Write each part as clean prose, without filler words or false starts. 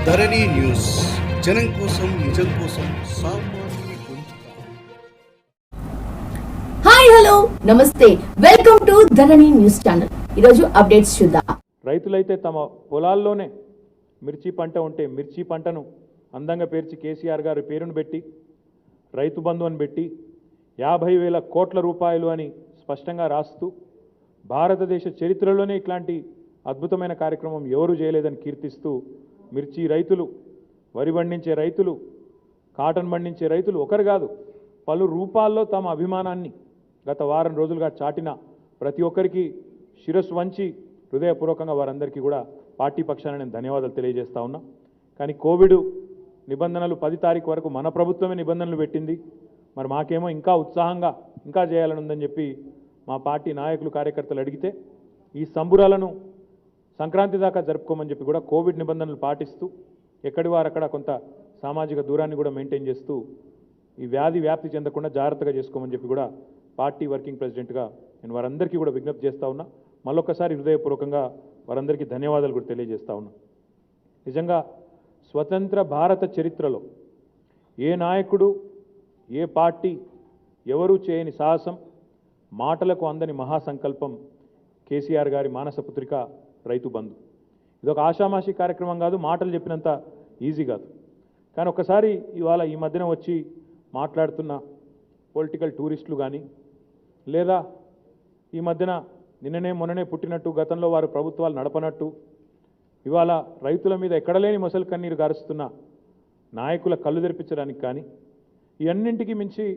ధరణి news జనం కోసం నిజం కోసం సామాన్య గొంతుక. హాయ్ హలో నమస్తే, welcome to Dharani news channel. ఈరోజు అప్డేట్స్ చూద్దాం. రైతులైతే తమ పొలాల్లోనే మిర్చి పంట ఉంటే మిర్చి పంటను అందంగా పేర్చి కేసీఆర్ గారి పేరును పెట్టి రైతు బంధు అని పెట్టి 50,000 కోట్ల రూపాయలు అని స్పష్టంగా రాస్తూ భారతదేశ చరిత్రలోనే ఇట్లాంటి అద్భుతమైన కార్యక్రమం ఎవరు చేయలేదని కీర్తిస్తూ మిర్చి రైతులు, వరి పండించే రైతులు, కాటన్ పండించే రైతులు ఒకరు కాదు పలు రూపాల్లో తమ అభిమానాన్ని గత వారం రోజులుగా చాటిన ప్రతి ఒక్కరికి శిరస్సు వంచి హృదయపూర్వకంగా వారందరికీ కూడా పార్టీ పక్షాన నేను ధన్యవాదాలు తెలియజేస్తా ఉన్నా. కానీ కోవిడ్ నిబంధనలు 10 తారీఖు వరకు మన ప్రభుత్వమే నిబంధనలు పెట్టింది. మరి మాకేమో ఇంకా ఉత్సాహంగా ఇంకా చేయాలని ఉందని చెప్పి మా పార్టీ నాయకులు కార్యకర్తలు అడిగితే ఈ సంబురాలను సంక్రాంతి దాకా జరుపుకోమని చెప్పి కూడా కోవిడ్ నిబంధనలు పాటిస్తూ ఎక్కడి వారు అక్కడ కొంత సామాజిక దూరాన్ని కూడా మెయింటైన్ చేస్తూ ఈ వ్యాధి వ్యాప్తి చెందకుండా జాగ్రత్తగా చేసుకోమని చెప్పి కూడా పార్టీ వర్కింగ్ ప్రెసిడెంట్గా నేను వారందరికీ కూడా విజ్ఞప్తి చేస్తూ ఉన్నా. మళ్ళొక్కసారి హృదయపూర్వకంగా వారందరికీ ధన్యవాదాలు కూడా తెలియజేస్తా ఉన్నా. నిజంగా స్వతంత్ర భారత చరిత్రలో ఏ నాయకుడు, ఏ పార్టీ ఎవరూ చేయని సాహసం, మాటలకు అందని మహాసంకల్పం కేసీఆర్ గారి మానసపుత్రిక రైతు బంధు. ఇది ఒక ఆషామాషి కార్యక్రమం కాదు, మాటలు చెప్పినంత ఈజీ కాదు. కానీ ఒకసారి ఇవాళ ఈ మధ్యన వచ్చి మాట్లాడుతున్న పొలిటికల్ టూరిస్టులు కానీ లేదా ఈ మధ్యన నిన్ననే మొన్ననే పుట్టినట్టు గతంలో వారు ప్రభుత్వాలు నడపనట్టు ఇవాళ రైతుల మీద ఎక్కడలేని మొసలు కన్నీరు గారుస్తున్న నాయకుల కళ్ళు తెరిపించడానికి కానీ ఇవన్నింటికి మించి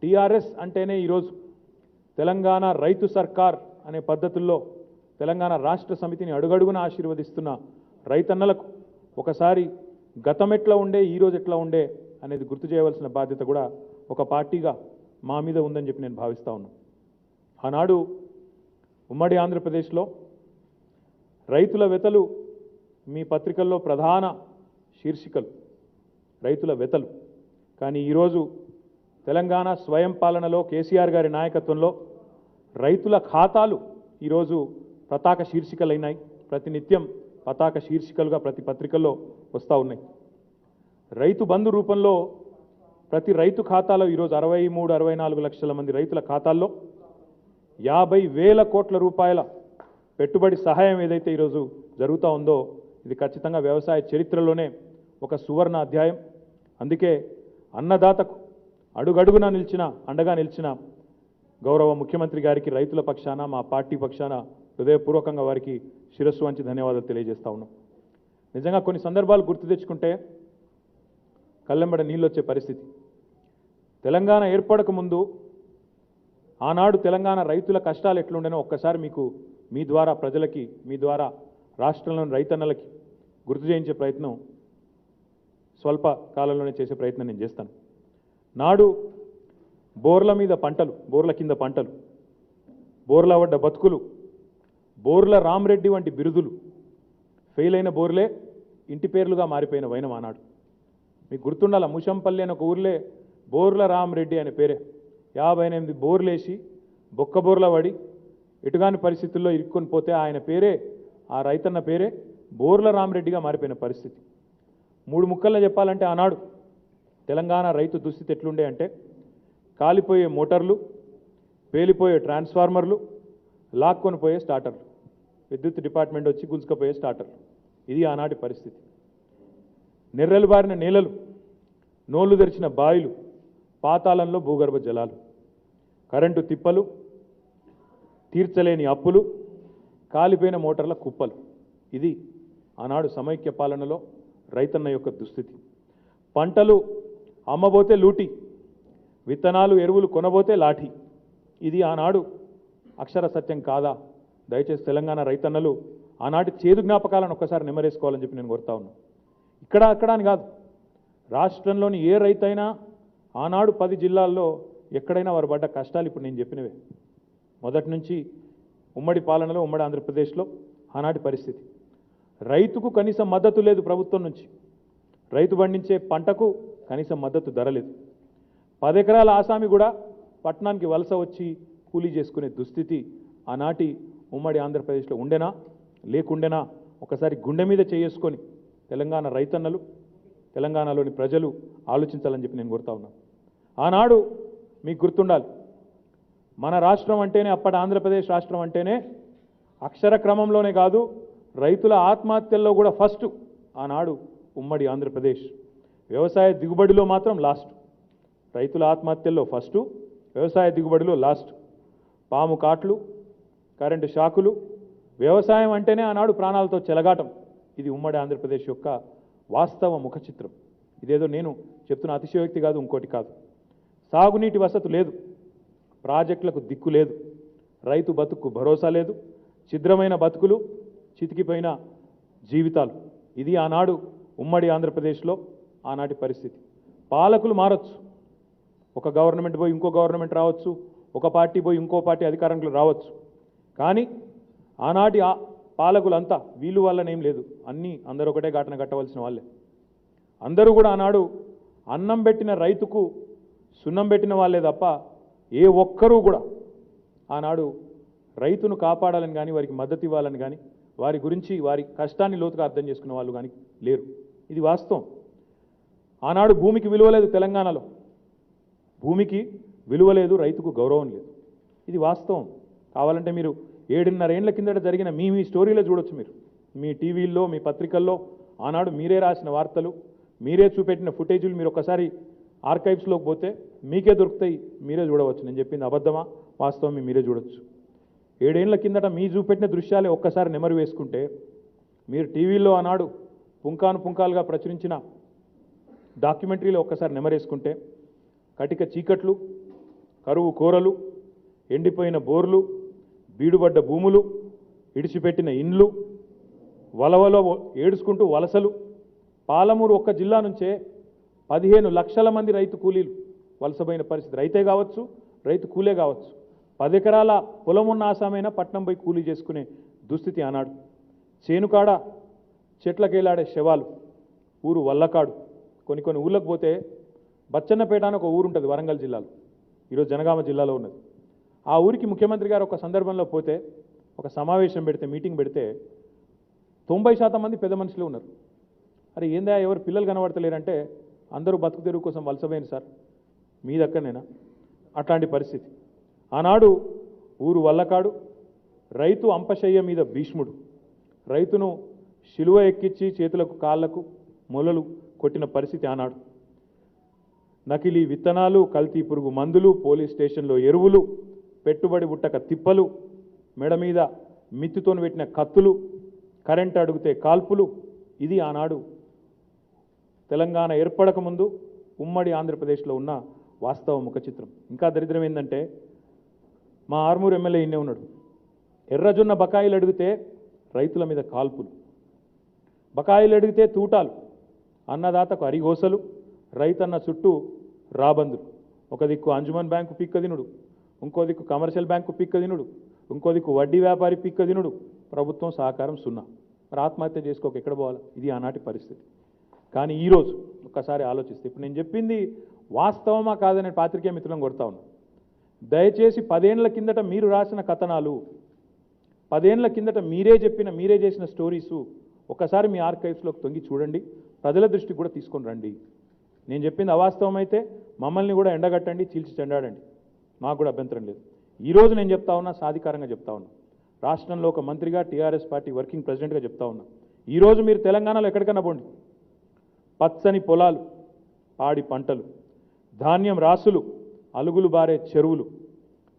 టీఆర్ఎస్ అంటేనే ఈరోజు తెలంగాణ రైతు సర్కార్ అనే పద్ధతుల్లో తెలంగాణ రాష్ట్ర సమితిని అడుగడుగున ఆశీర్వదిస్తున్న రైతన్నలకు ఒకసారి గతం ఎట్లా ఉండే, ఈరోజు ఎట్లా ఉండే అనేది గుర్తు చేయవలసిన బాధ్యత కూడా ఒక పార్టీగా మా మీద ఉందని చెప్పి నేను భావిస్తూ ఉన్నాను. ఆనాడు ఉమ్మడి ఆంధ్రప్రదేశ్లో రైతుల వెతలు మీ పత్రికల్లో ప్రధాన శీర్షికలు రైతుల వెతలు. కానీ ఈరోజు తెలంగాణ స్వయం పాలనలో కేసీఆర్ గారి నాయకత్వంలో రైతుల ఖాతాలు ఈరోజు పతాక శీర్షికలైనాయి. ప్రతినిత్యం పతాక శీర్షికలుగా ప్రతి పత్రికల్లో వస్తూ ఉన్నాయి. రైతు బంధు రూపంలో ప్రతి రైతు ఖాతాలో ఈరోజు 63-64 లక్షల మంది రైతుల ఖాతాల్లో 50,000 కోట్ల రూపాయల పెట్టుబడి సహాయం ఏదైతే ఈరోజు జరుగుతూ ఉందో ఇది ఖచ్చితంగా వ్యవసాయ చరిత్రలోనే ఒక సువర్ణ అధ్యాయం. అందుకే అన్నదాతకు అడుగడుగునా అండగా నిలిచిన గౌరవ ముఖ్యమంత్రి గారికి రైతుల పక్షాన మా పార్టీ పక్షాన హృదయపూర్వకంగా వారికి శిరస్సు వంచి ధన్యవాదాలు తెలియజేస్తా ఉన్నాం. నిజంగా కొన్ని సందర్భాలు గుర్తు తెచ్చుకుంటే కళ్ళెంబడ నీళ్ళు వచ్చే పరిస్థితి. తెలంగాణ ఏర్పడక ముందు ఆనాడు తెలంగాణ రైతుల కష్టాలు ఎట్లుండేనో ఒక్కసారి మీకు మీ ద్వారా ప్రజలకి, మీ ద్వారా రాష్ట్రంలోని రైతన్నలకి గుర్తు చేయించే ప్రయత్నం స్వల్ప కాలంలోనే చేసే ప్రయత్నం నేను చేస్తాను. నాడు బోర్ల మీద పంటలు, బోర్ల కింద పంటలు, బోర్ల పడ్డ బతుకులు, బోర్ల రామరెడ్డి వంటి బిరుదులు, ఫెయిల్ అయిన బోర్లే ఇంటి పేర్లుగా మారిపోయిన వైనం ఆనాడు. మీకు గుర్తుండాల, ముషంపల్లి అని ఒక ఊర్లే బోర్ల రామరెడ్డి అనే పేరే 58 బోర్లేసి బొక్క బోర్ల పడి ఎటుగాని పరిస్థితుల్లో ఇరుక్కొని పోతే ఆయన పేరే, ఆ రైతన్న పేరే బోర్ల రామరెడ్డిగా మారిపోయిన పరిస్థితి. 3 ముక్కల్లో చెప్పాలంటే ఆనాడు తెలంగాణ రైతు దుస్థితి ఎట్లుండే అంటే కాలిపోయే మోటార్లు, పేలిపోయే ట్రాన్స్ఫార్మర్లు, లాక్కొని పోయే స్టార్టర్లు, విద్యుత్ డిపార్ట్మెంట్ వచ్చి గుంజుకపోయే స్టార్టర్లు. ఇది ఆనాటి పరిస్థితి. నెర్రెలు బారిన నేలలు, నోళ్లు తెరిచిన బావిలు, పాతాళంలో భూగర్భ జలాలు, కరెంటు తిప్పలు, తీర్చలేని అప్పులు, కాలిపోయిన మోటార్ల కుప్పలు. ఇది ఆనాడు సమైక్య పాలనలో రైతన్న యొక్క దుస్థితి. పంటలు అమ్మబోతే లూటి, విత్తనాలు ఎరువులు కొనబోతే లాఠీ. ఇది ఆనాడు అక్షర సత్యం కాదా? దయచేసి తెలంగాణ రైతన్నలు ఆనాటి చేదు జ్ఞాపకాలను ఒక్కసారి నెమరేసుకోవాలని చెప్పి నేను కోరుతా ఉన్నాను. ఇక్కడ అక్కడ అని కాదు, రాష్ట్రంలోని ఏ రైతైనా ఆనాడు 10 జిల్లాల్లో ఎక్కడైనా వారు పడ్డ కష్టాలు ఇప్పుడు నేను చెప్పినవే. మొదటి నుంచి ఉమ్మడి పాలనలో, ఉమ్మడి ఆంధ్రప్రదేశ్లో ఆనాటి పరిస్థితి. రైతుకు కనీసం మద్దతు లేదు ప్రభుత్వం నుంచి. రైతు పండించే పంటకు కనీసం మద్దతు ధర లేదు. 10 ఎకరాల ఆసామి కూడా పట్టణానికి వలస వచ్చి కూలీ చేసుకునే దుస్థితి ఆనాటి ఉమ్మడి ఆంధ్రప్రదేశ్లో ఉండేనా లేకుండేనా ఒకసారి గుండె మీద చేసుకొని తెలంగాణ రైతన్నలు తెలంగాణలోని ప్రజలు ఆలోచించాలని చెప్పి నేను కోరుతా ఉన్నాను. ఆనాడు మీకు గుర్తుండాలి, మన రాష్ట్రం అంటేనే, అప్పటి ఆంధ్రప్రదేశ్ రాష్ట్రం అంటేనే అక్షర క్రమంలోనే కాదు రైతుల ఆత్మహత్యల్లో కూడా ఫస్ట్ ఆనాడు ఉమ్మడి ఆంధ్రప్రదేశ్. వ్యవసాయ దిగుబడిలో మాత్రం లాస్ట్. రైతుల ఆత్మహత్యల్లో ఫస్ట్, వ్యవసాయ దిగుబడిలో లాస్ట్. పాము కాట్లు, కరెంటు షాకులు, వ్యవసాయం అంటేనే ఆనాడు ప్రాణాలతో చెలగాటం. ఇది ఉమ్మడి ఆంధ్రప్రదేశ్ యొక్క వాస్తవ ముఖ చిత్రం. ఇదేదో నేను చెప్తున్న అతిశయోక్తి కాదు, ఇంకోటి కాదు. సాగునీటి వసతి లేదు, ప్రాజెక్టులకు దిక్కు లేదు, రైతు బతుకు భరోసా లేదు, ఛిద్రమైన బతుకులు, చితికిపోయిన జీవితాలు. ఇది ఆనాడు ఉమ్మడి ఆంధ్రప్రదేశ్లో ఆనాటి పరిస్థితి. పాలకులు మారచ్చు, ఒక గవర్నమెంట్ పోయి ఇంకో గవర్నమెంట్ రావచ్చు, ఒక పార్టీ పోయి ఇంకో పార్టీ అధికారంలో రావచ్చు. కానీ ఆనాటి పాలకులంతా వీళ్ళు వల్లనేం లేదు, అందరూ ఒకటే ఘటన కట్టవలసిన వాళ్ళే. అందరూ కూడా ఆనాడు అన్నం పెట్టిన రైతుకు సున్నం పెట్టిన వాళ్ళే తప్ప ఏ ఒక్కరూ కూడా ఆనాడు రైతును కాపాడాలని కానీ, వారికి మద్దతు ఇవ్వాలని కానీ, వారి గురించి వారి కష్టాన్ని లోతుగా అర్థం చేసుకున్న వాళ్ళు కానీ లేరు. ఇది వాస్తవం. ఆనాడు భూమికి విలువ లేదు, తెలంగాణలో భూమికి విలువ లేదు, రైతుకు గౌరవం లేదు. ఇది వాస్తవం. కావాలంటే మీరు 7.5 ఏళ్ల కిందట జరిగిన మీ స్టోరీలో చూడొచ్చు. మీరు మీ టీవీల్లో, మీ పత్రికల్లో ఆనాడు మీరే రాసిన వార్తలు, మీరే చూపెట్టిన ఫుటేజీలు మీరు ఒకసారి ఆర్కైవ్స్లోకి పోతే మీకే దొరుకుతాయి, మీరే చూడవచ్చు. నేను చెప్పింది అబద్ధమా వాస్తవం మీరే చూడొచ్చు. 7 ఏళ్ల కిందట మీ చూపెట్టిన దృశ్యాలే ఒక్కసారి నెమరు వేసుకుంటే, మీరు టీవీల్లో ఆనాడు పుంకాలుగా ప్రచురించిన డాక్యుమెంటరీలో ఒక్కసారి నెమరేసుకుంటే, కటిక చీకట్లు, కరువు కోరలు, ఎండిపోయిన బోర్లు, బీడుబడ్డ భూములు, ఇడిచిపెట్టిన ఇండ్లు, వలవలో ఏడుచుకుంటూ వలసలు. పాలమూరు ఒక్క జిల్లా నుంచే 15 లక్షల మంది రైతు కూలీలు వలసపోయిన పరిస్థితి. రైతే కావచ్చు, రైతు కూలే కావచ్చు. 10 ఎకరాల పొలం ఉన్న ఆసామైన పట్నం పోయి కూలీ చేసుకునే దుస్థితి ఆనాడు. చేనుకాడ చెట్లకేలాడే శవాలు. ఊరు వల్లకాడు. కొన్ని ఊళ్ళకు పోతే బచ్చన్నపేట అని ఒక ఊరు ఉంటుంది వరంగల్ జిల్లాలో, ఈరోజు జనగామ జిల్లాలో ఉన్నది. ఆ ఊరికి ముఖ్యమంత్రి గారు ఒక సందర్భంలో పోతే, ఒక సమావేశం పెడితే, మీటింగ్ పెడితే 90% మంది పెద్ద మనుషులే ఉన్నారు. అరే ఏందా, ఎవరు పిల్లలు కనబడతలేరంటే, అందరూ బతుకు తెరువు కోసం వలసపోయింది సార్, మీ దగ్గరనేనా? అట్లాంటి పరిస్థితి. ఆనాడు ఊరు వల్లకాడు. రైతు అంపశయ్య మీద భీష్ముడు. రైతును శిలువ ఎక్కించి చేతులకు కాళ్లకు మొలలు కొట్టిన పరిస్థితి ఆనాడు. నకిలీ విత్తనాలు, కల్తీ పురుగు మందులు, పోలీస్ స్టేషన్లో ఎరువులు, పెట్టుబడి బుట్టక తిప్పలు, మెడ మీద మిత్తితోని పెట్టిన కత్తులు, కరెంట్ అడిగితే కాల్పులు. ఇది ఆనాడు తెలంగాణ ఏర్పడక ముందు ఉమ్మడి ఆంధ్రప్రదేశ్లో ఉన్న వాస్తవ ముఖ చిత్రం. ఇంకా దరిద్రం ఏంటంటే, మా ఆర్మూరు ఎమ్మెల్యే ఇన్నే ఉన్నాడు. ఎర్రజొన్న బకాయిలు అడిగితే రైతుల మీద కాల్పులు, బకాయిలు అడిగితే తూటాలు, అన్నదాతకు అరిగోసలు, రైతన్న చుట్టూ రాబందులు. ఒక దిక్కు అంజుమన్ బ్యాంకు పిక్కదినుడు, ఇంకో దిక్కు కమర్షియల్ బ్యాంకు పిక్కదినుడు, ఇంకో దిక్కు వడ్డీ వ్యాపారి పిక్కదినుడు. ప్రభుత్వం సహకారం సున్నా. మరి ఆత్మహత్య చేసుకోక ఎక్కడ పోవాలి? ఇది ఆనాటి పరిస్థితి. కానీ ఈరోజు ఒక్కసారి ఆలోచిస్తే, ఇప్పుడు నేను చెప్పింది వాస్తవమా కాదనే పాత్రికేయ మిత్రులను కొడతా ఉన్నా. దయచేసి 10 ఏళ్ల కిందట మీరు రాసిన కథనాలు, 10 ఏళ్ల కిందట మీరే చేసిన స్టోరీసు ఒకసారి మీ ఆర్కైవ్స్లోకి తొంగి చూడండి, ప్రజల దృష్టికి కూడా తీసుకొని రండి. నేను చెప్పింది అవాస్తవం అయితే మమ్మల్ని కూడా ఎండగట్టండి, చీల్చి చెండాడండి, మాకు కూడా అభ్యంతరం లేదు. ఈరోజు నేను చెప్తా ఉన్నా, సాధికారంగా చెప్తా ఉన్నా, రాష్ట్రంలో ఒక మంత్రిగా, టీఆర్ఎస్ పార్టీ వర్కింగ్ ప్రెసిడెంట్గా చెప్తా ఉన్నా. ఈరోజు మీరు తెలంగాణలో ఎక్కడికన్నా పోండి, పచ్చని పొలాలు, పాడి పంటలు, ధాన్యం రాసులు, అలుగులు బారే చెరువులు,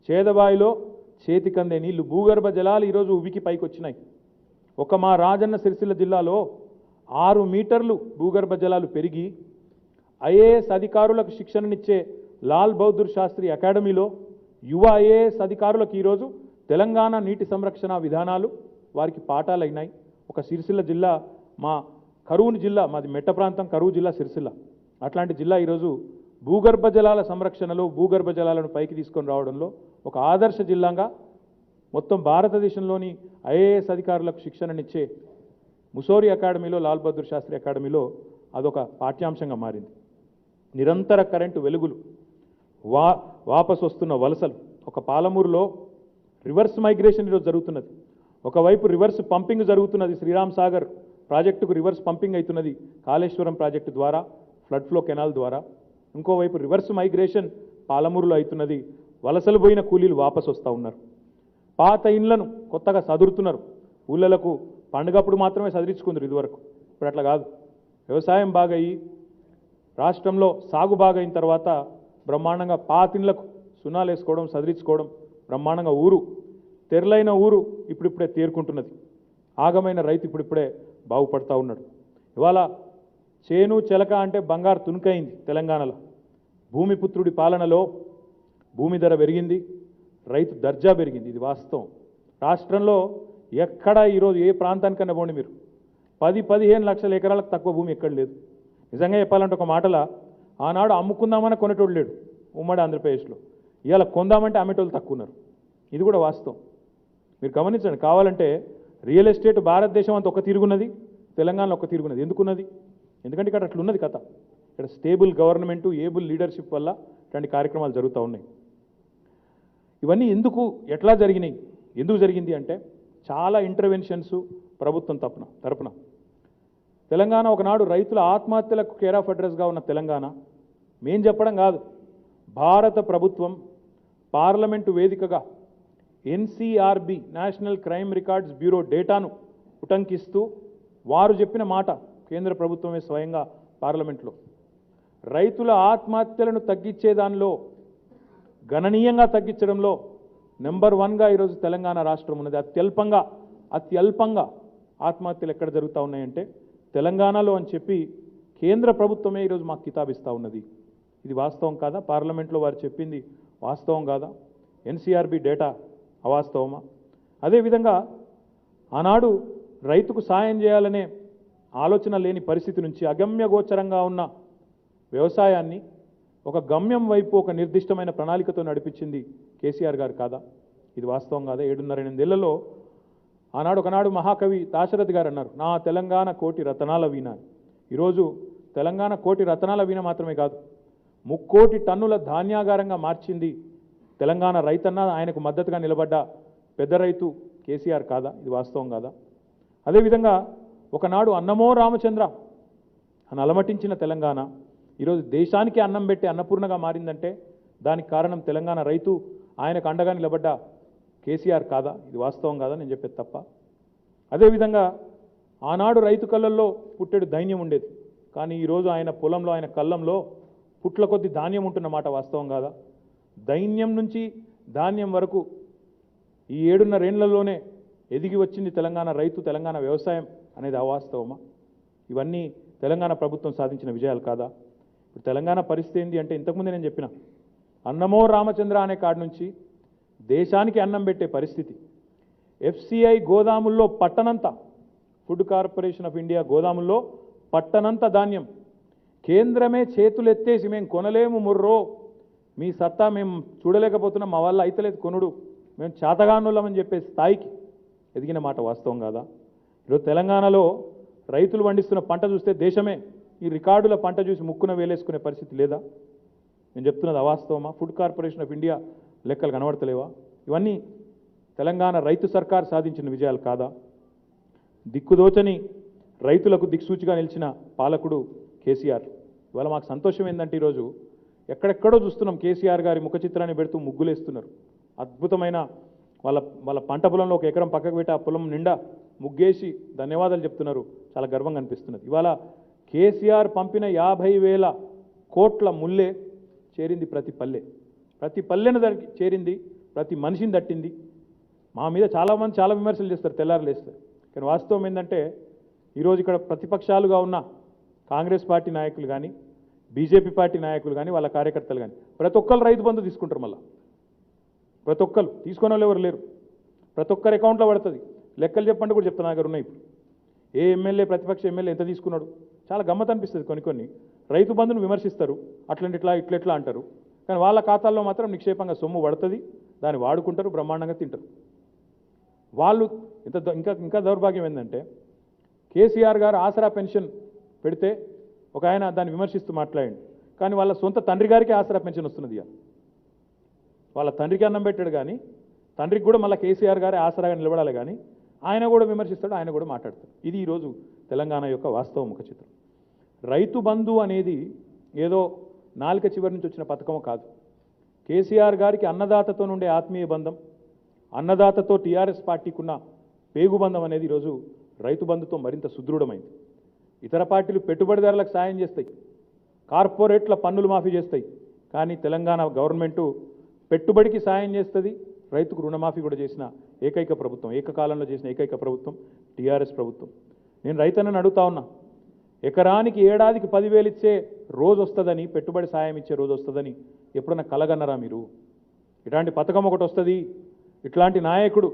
చేదబాయిలో చేతికందే నీళ్లు, భూగర్భ జలాలు ఈరోజు ఉబికి పైకి వచ్చినాయి. ఒక మా రాజన్న సిరిసిల్ల జిల్లాలో 6 మీటర్లు భూగర్భ జలాలు పెరిగి ఐఏఎస్ అధికారులకు శిక్షణనిచ్చే లాల్ బహదూర్ శాస్త్రి అకాడమీలో యువ ఐఏఎస్ అధికారులకు ఈరోజు తెలంగాణ నీటి సంరక్షణ విధానాలు వారికి పాఠాలు అయినాయి. ఒక సిరిసిల్ల జిల్లా, మా కరువు జిల్లా, మాది మెట్ట ప్రాంతం, కరువు జిల్లా సిరిసిల్ల, అట్లాంటి జిల్లా ఈరోజు భూగర్భ జలాల సంరక్షణలో, భూగర్భ జలాలను పైకి తీసుకొని రావడంలో ఒక ఆదర్శ జిల్లాగా మొత్తం భారతదేశంలోని ఐఏఎస్ అధికారులకు శిక్షణనిచ్చే ముసోరి అకాడమీలో, లాల్ బహదూర్ శాస్త్రి అకాడమీలో అదొక పాఠ్యాంశంగా మారింది. నిరంతర కరెంటు వెలుగులు, వాపసు వస్తున్న వలసలు. ఒక పాలమూరులో రివర్స్ మైగ్రేషన్ ఈరోజు జరుగుతున్నది. ఒకవైపు రివర్స్ పంపింగ్ జరుగుతున్నది శ్రీరామ్ సాగర్ ప్రాజెక్టుకు రివర్స్ పంపింగ్ అవుతున్నది కాళేశ్వరం ప్రాజెక్టు ద్వారా, ఫ్లడ్ ఫ్లో కెనాల్ ద్వారా. ఇంకోవైపు రివర్స్ మైగ్రేషన్ పాలమూరులో అవుతున్నది. వలసలు పోయిన కూలీలు వాపసు వస్తూ ఉన్నారు. పాత ఇండ్లను కొత్తగా సదురుతున్నారు. ఊళ్ళలకు పండుగప్పుడు మాత్రమే సదిరించుకుందరు ఇదివరకు. ఇప్పుడు అట్లా కాదు. వ్యవసాయం బాగయ్యి రాష్ట్రంలో సాగు బాగైన తర్వాత బ్రహ్మాండంగా పాతిండ్లకు సున్నాలు వేసుకోవడం, సదిరించుకోవడం, బ్రహ్మాండంగా ఊరు తెరలైన ఊరు ఇప్పుడిప్పుడే తేరుకుంటున్నది. ఆగమైన రైతు ఇప్పుడిప్పుడే బాగుపడతా ఉన్నాడు. ఇవాళ చేను చెలక అంటే బంగారు తునుకైంది తెలంగాణలో. భూమిపుత్రుడి పాలనలో భూమి ధర పెరిగింది, రైతు దర్జా పెరిగింది. ఇది వాస్తవం. రాష్ట్రంలో ఎక్కడ ఈరోజు ఏ ప్రాంతానికన్నా పోండి మీరు 10-15 లక్షల ఎకరాలకు తక్కువ భూమి ఎక్కడ లేదు. నిజంగా చెప్పాలంటే ఒక మాటల ఆనాడు అమ్ముకుందామని కొనేటోడు లేడు ఉమ్మడి ఆంధ్రప్రదేశ్లో. ఇవాళ కొందామంటే అమ్మేటోళ్ళు తక్కువ ఉన్నారు. ఇది కూడా వాస్తవం. మీరు గమనించండి. కావాలంటే రియల్ ఎస్టేట్ భారతదేశం అంతా ఒక తిరుగున్నది, తెలంగాణలో ఒక తిరుగున్నది. ఎందుకున్నది? ఎందుకంటే ఇక్కడ అట్లున్నది కథ. ఇక్కడ స్టేబుల్ గవర్నమెంటు, ఏబుల్ లీడర్షిప్ వల్ల ఇట్లాంటి కార్యక్రమాలు జరుగుతూ ఉన్నాయి. ఇవన్నీ ఎట్లా జరిగినాయి, ఎందుకు జరిగింది అంటే చాలా ఇంటర్వెన్షన్స్ ప్రభుత్వం తరపున. తెలంగాణ ఒకనాడు రైతుల ఆత్మహత్యలకు కేర్ ఆఫ్ అడ్రస్గా ఉన్న తెలంగాణ మేం చెప్పడం కాదు, భారత ప్రభుత్వం పార్లమెంటు వేదికగా NCRB national crime records bureau డేటాను ఉటంకిస్తూ వారు చెప్పిన మాట కేంద్ర ప్రభుత్వమే స్వయంగా పార్లమెంట్లో రైతుల ఆత్మహత్యలను తగ్గించే దానిలో గణనీయంగా తగ్గించడంలో నెంబర్ 1గా ఈరోజు తెలంగాణ రాష్ట్రం ఉన్నది. అత్యల్పంగా ఆత్మహత్యలు ఎక్కడ జరుగుతూ ఉన్నాయంటే తెలంగాణలో అని చెప్పి కేంద్ర ప్రభుత్వమే ఈరోజు మాకు కితాబిస్తూ ఉన్నది. ఇది వాస్తవం కాదా? పార్లమెంట్లో వారు చెప్పింది వాస్తవం కాదా? ఎన్సీఆర్బీ డేటా అవాస్తవమా? అదేవిధంగా ఆనాడు రైతుకు సాయం చేయాలనే ఆలోచన లేని పరిస్థితి నుంచి అగమ్యగోచరంగా ఉన్న వ్యవసాయాన్ని ఒక గమ్యం వైపు ఒక నిర్దిష్టమైన ప్రణాళికతో నడిపించింది కేసీఆర్ గారు కాదా? ఇది వాస్తవం కాదా? 7.5 ఏళ్లలో ఒకనాడు మహాకవి దాశరథి గారు అన్నారు, నా తెలంగాణ కోటి రతనాల వీణ. ఈరోజు తెలంగాణ కోటి రతనాల వీణ మాత్రమే కాదు, 3 కోటి టన్నుల ధాన్యాగారంగా మార్చింది తెలంగాణ రైతన్న. ఆయనకు మద్దతుగా నిలబడ్డ పెద్ద రైతు కేసీఆర్ కాదా? ఇది వాస్తవం కాదా? అదేవిధంగా ఒకనాడు అన్నమో రామచంద్ర అని అలమటించిన తెలంగాణ ఈరోజు దేశానికి అన్నం పెట్టి అన్నపూర్ణగా మారిందంటే దానికి కారణం తెలంగాణ రైతు, ఆయనకు అండగా నిలబడ్డ కేసీఆర్ కాదా? ఇది వాస్తవం కాదా? నేను చెప్పేది తప్ప. అదేవిధంగా ఆనాడు రైతు కళ్ళల్లో పుట్టెడు ధైన్యం ఉండేది, కానీ ఈరోజు ఆయన పొలంలో, ఆయన కళ్ళంలో పుట్ల కొద్ది ధాన్యం ఉంటున్నమాట వాస్తవం కాదా? దైన్యం నుంచి ధాన్యం వరకు ఈ 7.5 ఏళ్లలోనే ఎదిగి వచ్చింది తెలంగాణ రైతు, తెలంగాణ వ్యవసాయం అనేది అవాస్తవమా? ఇవన్నీ తెలంగాణ ప్రభుత్వం సాధించిన విజయాలు కాదా? ఇప్పుడు తెలంగాణ పరిస్థితి ఏంటి అంటే ఇంతకుముందే నేను చెప్పిన అన్నమో రామచంద్ర అనే కాడి నుంచి దేశానికి అన్నం పెట్టే పరిస్థితి. ఎఫ్సిఐ గోదాముల్లో పట్టనంత, ఫుడ్ కార్పొరేషన్ ఆఫ్ ఇండియా గోదాముల్లో పట్టనంత ధాన్యం కేంద్రమే చేతులెత్తేసి మేము కొనలేము ముర్రో, మీ సత్తా మేము చూడలేకపోతున్నాం, మా వల్ల అయితలేదు కొనుడు, మేము చేతగానులమని చెప్పే స్థాయికి ఎదిగిన మాట వాస్తవం కాదా? ఈరోజు తెలంగాణలో రైతులు పండిస్తున్న పంట చూస్తే దేశమే ఈ రికార్డుల పంట చూసి ముక్కున వేలేసుకునే పరిస్థితి లేదా? నేను చెప్తున్నది అవాస్తవమా? ఫుడ్ కార్పొరేషన్ ఆఫ్ ఇండియా లెక్కలు కనబడతలేవా? ఇవన్నీ తెలంగాణ రైతు సర్కార్ సాధించిన విజయాలు కాదా? దిక్కుదోచని రైతులకు దిక్సూచిగా నిలిచిన పాలకుడు కేసీఆర్. ఇవాళ మాకు సంతోషం ఏంటంటే ఈరోజు ఎక్కడెక్కడో చూస్తున్నాం కేసీఆర్ గారి ముఖ చిత్రాన్ని పెడుతూ ముగ్గులేస్తున్నారు. అద్భుతమైన వాళ్ళ పంట పొలంలో 1 ఎకరం పక్కకు పెట్టి ఆ పొలం నిండా ముగ్గేసి ధన్యవాదాలు చెప్తున్నారు. చాలా గర్వంగా అనిపిస్తున్నది. ఇవాళ కేసీఆర్ పంపిన 50,000 కోట్ల ముల్లే చేరింది ప్రతి పల్లెను చేరింది, ప్రతి మనిషిని తట్టింది. మా మీద చాలామంది చాలా విమర్శలు చేస్తారు, తెల్లారులేస్తారు. కానీ వాస్తవం ఏంటంటే ఈరోజు ఇక్కడ ప్రతిపక్షాలుగా ఉన్న కాంగ్రెస్ పార్టీ నాయకులు కానీ, బీజేపీ పార్టీ నాయకులు కానీ, వాళ్ళ కార్యకర్తలు కానీ ప్రతి ఒక్కరు రైతు బంధు తీసుకుంటారు. మళ్ళీ ప్రతి ఒక్కరు తీసుకునే వాళ్ళు ఎవరు లేరు. ప్రతి ఒక్కరు అకౌంట్లో పడుతుంది. లెక్కలు చెప్పండి కూడా చెప్తాను, నా దగ్గర ఉన్నాయి. ఇప్పుడు ఏ ఎమ్మెల్యే, ప్రతిపక్ష ఎమ్మెల్యే ఎంత తీసుకున్నాడు? చాలా గమ్మత్ అనిపిస్తుంది. కొన్ని రైతు బంధును విమర్శిస్తారు, ఇట్లా అంటారు. కానీ వాళ్ళ ఖాతాల్లో మాత్రం నిక్షేపంగా సొమ్ము పడుతుంది, దాన్ని వాడుకుంటారు, బ్రహ్మాండంగా తింటారు. వాళ్ళు ఇంకా దౌర్భాగ్యం ఏంటంటే కేసీఆర్ గారు ఆసరా పెన్షన్ పెడితే ఒక ఆయన దాన్ని విమర్శిస్తూ మాట్లాడండి, కానీ వాళ్ళ సొంత తండ్రి గారికి ఆసరా పెన్షన్ వస్తున్నది. వాళ్ళ తండ్రికి అన్నం పెట్టాడు, కానీ తండ్రికి కూడా మళ్ళీ కేసీఆర్ గారే ఆసరాగా నిలబడాలి. కానీ ఆయన కూడా విమర్శిస్తాడు, ఆయన కూడా మాట్లాడతాడు. ఇది ఈరోజు తెలంగాణ యొక్క వాస్తవ ముఖ చిత్రం. రైతు బంధు అనేది ఏదో నాలుక చివరి నుంచి వచ్చిన పథకం కాదు. కేసీఆర్ గారికి అన్నదాతతో నుండే ఆత్మీయ బంధం, అన్నదాతతో టీఆర్ఎస్ పార్టీకున్న పేగుబంధం అనేది ఈరోజు రైతు బంధుతో మరింత సుదృఢమైంది. ఇతర పార్టీలు పెట్టుబడిదారులకు సాయం చేస్తాయి, కార్పొరేట్ల పన్నులు మాఫీ చేస్తాయి, కానీ తెలంగాణ గవర్నమెంటు పెట్టుబడికి సాయం చేస్తుంది, రైతుకు రుణమాఫీ కూడా చేసిన ఏకైక ప్రభుత్వం, ఏకకాలంలో చేసిన ఏకైక ప్రభుత్వం టీఆర్ఎస్ ప్రభుత్వం. నేను రైతన్నని అడుగుతా ఉన్నా, ఎకరానికి ఏడాదికి 10,000 ఇచ్చే రోజు వస్తుందని, పెట్టుబడి సాయం ఇచ్చే రోజు వస్తుందని ఎప్పుడన్నా కలగన్నారా మీరు? ఇలాంటి పథకం ఒకటి వస్తుంది, ఇట్లాంటి నాయకుడు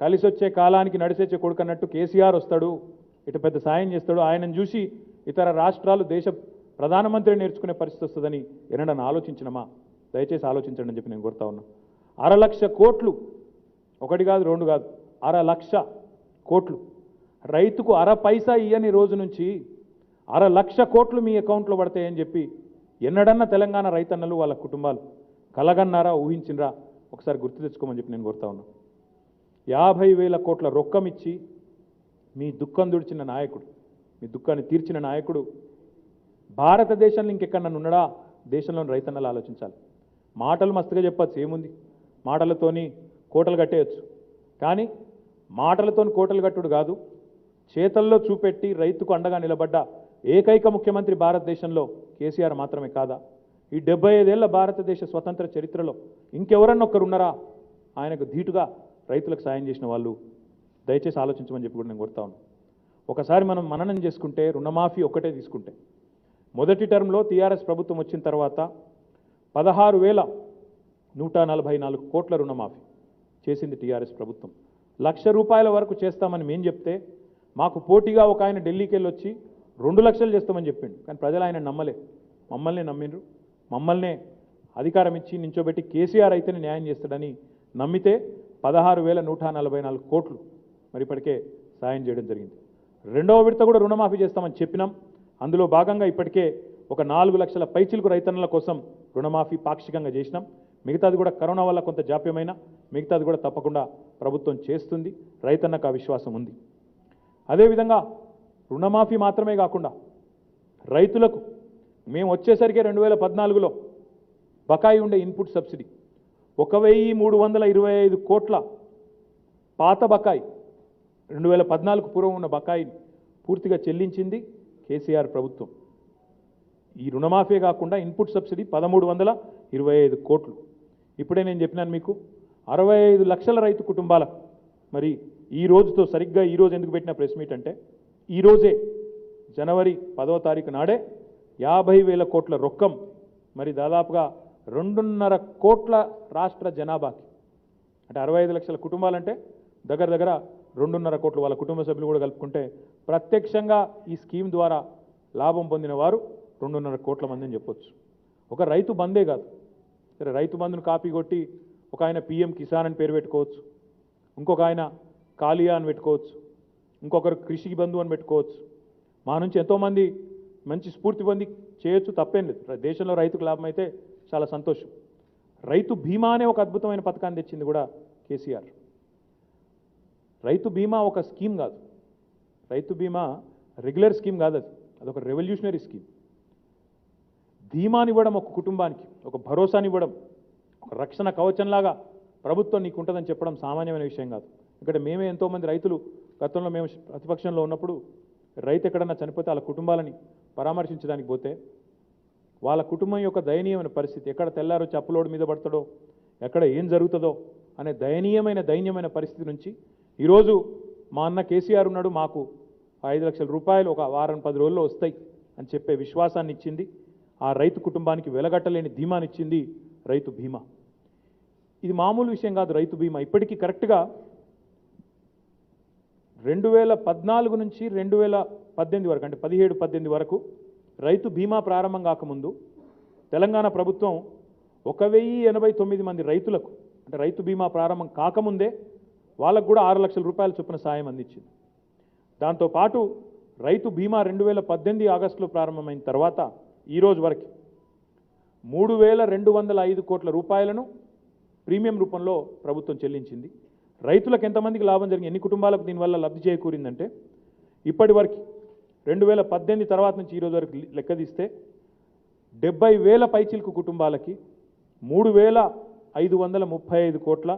కలిసి వచ్చే కాలానికి నడిచేచ్చే కొడుకు అన్నట్టు కేసీఆర్ వస్తాడు, ఇటు పెద్ద సాయం చేస్తాడు, ఆయనను చూసి ఇతర రాష్ట్రాలు దేశ ప్రధానమంత్రి నేర్చుకునే పరిస్థితి వస్తుందని ఎన్నడన్నా ఆలోచించినమా? దయచేసి ఆలోచించండి అని చెప్పి నేను కోరుతా ఉన్నా. 6,00,000 కోట్లు, ఒకటి కాదు రెండు కాదు, 6,00,000 కోట్లు రైతుకు అర పైసా ఇయ్యని రోజు నుంచి 6,00,000 కోట్లు మీ అకౌంట్లో పడతాయని చెప్పి ఎన్నడన్నా తెలంగాణ రైతన్నలు వాళ్ళ కుటుంబాలు కలగన్నారా, ఊహించినరా? ఒకసారి గుర్తు తెచ్చుకోమని చెప్పి నేను కోరుతా ఉన్నా. 50,000 కోట్ల రొక్కం ఇచ్చి మీ దుఃఖం దుడిచిన నాయకుడు, మీ దుఃఖాన్ని తీర్చిన నాయకుడు భారతదేశంలో ఇంకెక్కడన్నా ఉన్నాడా? దేశంలోని రైతన్నలు ఆలోచించాలి. మాటలు మస్తుగా చెప్పచ్చు, ఏముంది, మాటలతోని కోటలు కట్టేయచ్చు, కానీ మాటలతోని కోటలు కట్టుడు కాదు, చేతల్లో చూపెట్టి రైతుకు అండగా నిలబడ్డ ఏకైక ముఖ్యమంత్రి భారతదేశంలో కేసీఆర్ మాత్రమే కాదా? ఈ 75 ఏళ్ల భారతదేశ స్వతంత్ర చరిత్రలో ఇంకెవరన్నా ఒక్కరు ఉన్నారా ఆయనకు ధీటుగా రైతులకు సాయం చేసిన వాళ్ళు? దయచేసి ఆలోచించమని చెప్పి కూడా నేను కోరుతా ఉన్నాను. ఒకసారి మనం మననం చేసుకుంటే, రుణమాఫీ ఒక్కటే తీసుకుంటే, మొదటి టర్మ్లో టీఆర్ఎస్ ప్రభుత్వం వచ్చిన తర్వాత 16,144 కోట్ల రుణమాఫీ చేసింది టీఆర్ఎస్ ప్రభుత్వం. ₹1,00,000 వరకు చేస్తామని మేము చెప్తే, మాకు పోటీగా ఒక ఆయన ఢిల్లీకి వెళ్ళి వచ్చి 2 లక్షలు చేస్తామని చెప్పిండు. కానీ ప్రజలు ఆయన నమ్మలే, మమ్మల్ని నమ్మిండ్రు. మమ్మల్నే అధికారం ఇచ్చి నించోబెట్టి కేసీఆర్ అయితేనే న్యాయం చేస్తాడని నమ్మితే 16,144 కోట్లు మరి ఇప్పటికే సాయం చేయడం జరిగింది. రెండవ విడత కూడా రుణమాఫీ చేస్తామని చెప్పినాం. అందులో భాగంగా ఇప్పటికే ఒక 4 లక్షల పైచిలకు రైతన్నల కోసం రుణమాఫీ పాక్షికంగా చేసినాం. మిగతాది కూడా కరోనా వల్ల కొంత జాప్యమైన, మిగతాది కూడా తప్పకుండా ప్రభుత్వం చేస్తుంది. రైతన్నకు ఆ విశ్వాసం ఉంది. అదేవిధంగా రుణమాఫీ మాత్రమే కాకుండా రైతులకు మేము వచ్చేసరికి 2014లో బకాయి ఉండే ఇన్పుట్ సబ్సిడీ 1,325 కోట్ల పాత బకాయి, 2014 పూర్వం ఉన్న బకాయిని పూర్తిగా చెల్లించింది కేసీఆర్ ప్రభుత్వం. ఈ రుణమాఫీ కాకుండా ఇన్పుట్ సబ్సిడీ 1,325 కోట్లు. ఇప్పుడే నేను చెప్పినాను మీకు, 65 లక్షల రైతు కుటుంబాలకు మరి ఈ రోజుతో సరిగ్గా ఈ రోజు ఎందుకు పెట్టిన ప్రెస్ మీట్ అంటే, ఈరోజే జనవరి 10వ తారీఖు నాడే 50,000 కోట్ల రొక్కం మరి దాదాపుగా 2.5 కోట్ల రాష్ట్ర జనాభాకి, అంటే 65 లక్షల కుటుంబాలంటే దగ్గర దగ్గర 2.5 కోట్లు వాళ్ళ కుటుంబ సభ్యులు కూడా కలుపుకుంటే ప్రత్యక్షంగా ఈ స్కీమ్ ద్వారా లాభం పొందిన వారు 2.5 కోట్ల మంది అని చెప్పొచ్చు. ఒక రైతు బందే కాదు, సరే రైతు బంధును కాపీ కొట్టి ఒక ఆయన PM కిసాన్ అని పేరు పెట్టుకోవచ్చు, ఇంకొక ఆయన కాలియా అని పెట్టుకోవచ్చు, ఇంకొకరు కృషి బంధు అని పెట్టుకోవచ్చు. మా నుంచి ఎంతోమంది మంచి స్ఫూర్తి పొంది చేయొచ్చు, తప్పేం లేదు. దేశంలో రైతుకు లాభం అయితే చాలా సంతోషం. రైతు బీమా అనే ఒక అద్భుతమైన పథకాన్ని తెచ్చింది కూడా కేసీఆర్. రైతు బీమా ఒక స్కీమ్ కాదు, రైతు బీమా రెగ్యులర్ స్కీమ్ కాదు, అదొక రెవల్యూషనరీ స్కీమ్. ధీమానివ్వడం ఒక కుటుంబానికి, ఒక భరోసానివ్వడం, ఒక రక్షణ కవచంలాగా ప్రభుత్వం నీకు ఉంటుందని చెప్పడం సామాన్యమైన విషయం కాదు. ఇక్కడ మేమే ఎంతోమంది రైతులు గతంలో మేము ప్రతిపక్షంలో ఉన్నప్పుడు రైతు ఎక్కడన్నా చనిపోతే వాళ్ళ కుటుంబాలని పరామర్శించడానికి పోతే వాళ్ళ కుటుంబం యొక్క దయనీయమైన పరిస్థితి, ఎక్కడ తెల్లారొచ్చి అప్పులోడు మీద పడతాడో, ఎక్కడ ఏం జరుగుతుందో అనే దయనీయమైన పరిస్థితి నుంచి ఈరోజు మా అన్న కేసీఆర్ ఉన్నాడు, మాకు 5 లక్షల రూపాయలు ఒక వారం 10 రోజుల్లో వస్తాయి అని చెప్పే విశ్వాసాన్ని ఇచ్చింది. ఆ రైతు కుటుంబానికి వెలగట్టలేని ధీమానిచ్చింది రైతు బీమా. ఇది మామూలు విషయం కాదు. రైతు బీమా ఇప్పటికీ కరెక్ట్గా 2014 నుంచి 2018 వరకు, అంటే 17-18 వరకు రైతు బీమా ప్రారంభం కాకముందు తెలంగాణ ప్రభుత్వం 1,089 మంది రైతులకు, అంటే రైతు బీమా ప్రారంభం కాకముందే వాళ్ళకు కూడా 6 లక్షల రూపాయల చొప్పున సాయం అందించింది. దాంతోపాటు రైతు బీమా 2018 ఆగస్టులో ప్రారంభమైన తర్వాత ఈ రోజు వరకు 3,205 కోట్ల రూపాయలను ప్రీమియం రూపంలో ప్రభుత్వం చెల్లించింది. రైతులకు ఎంతమందికి లాభం జరిగింది, ఎన్ని కుటుంబాలకు దీనివల్ల లబ్ధి చేకూరిందంటే ఇప్పటి వరకు 2018 తర్వాత నుంచి ఈరోజు వరకు లెక్క తీస్తే 70,000 పైచిలకు కుటుంబాలకి 3,535 కోట్ల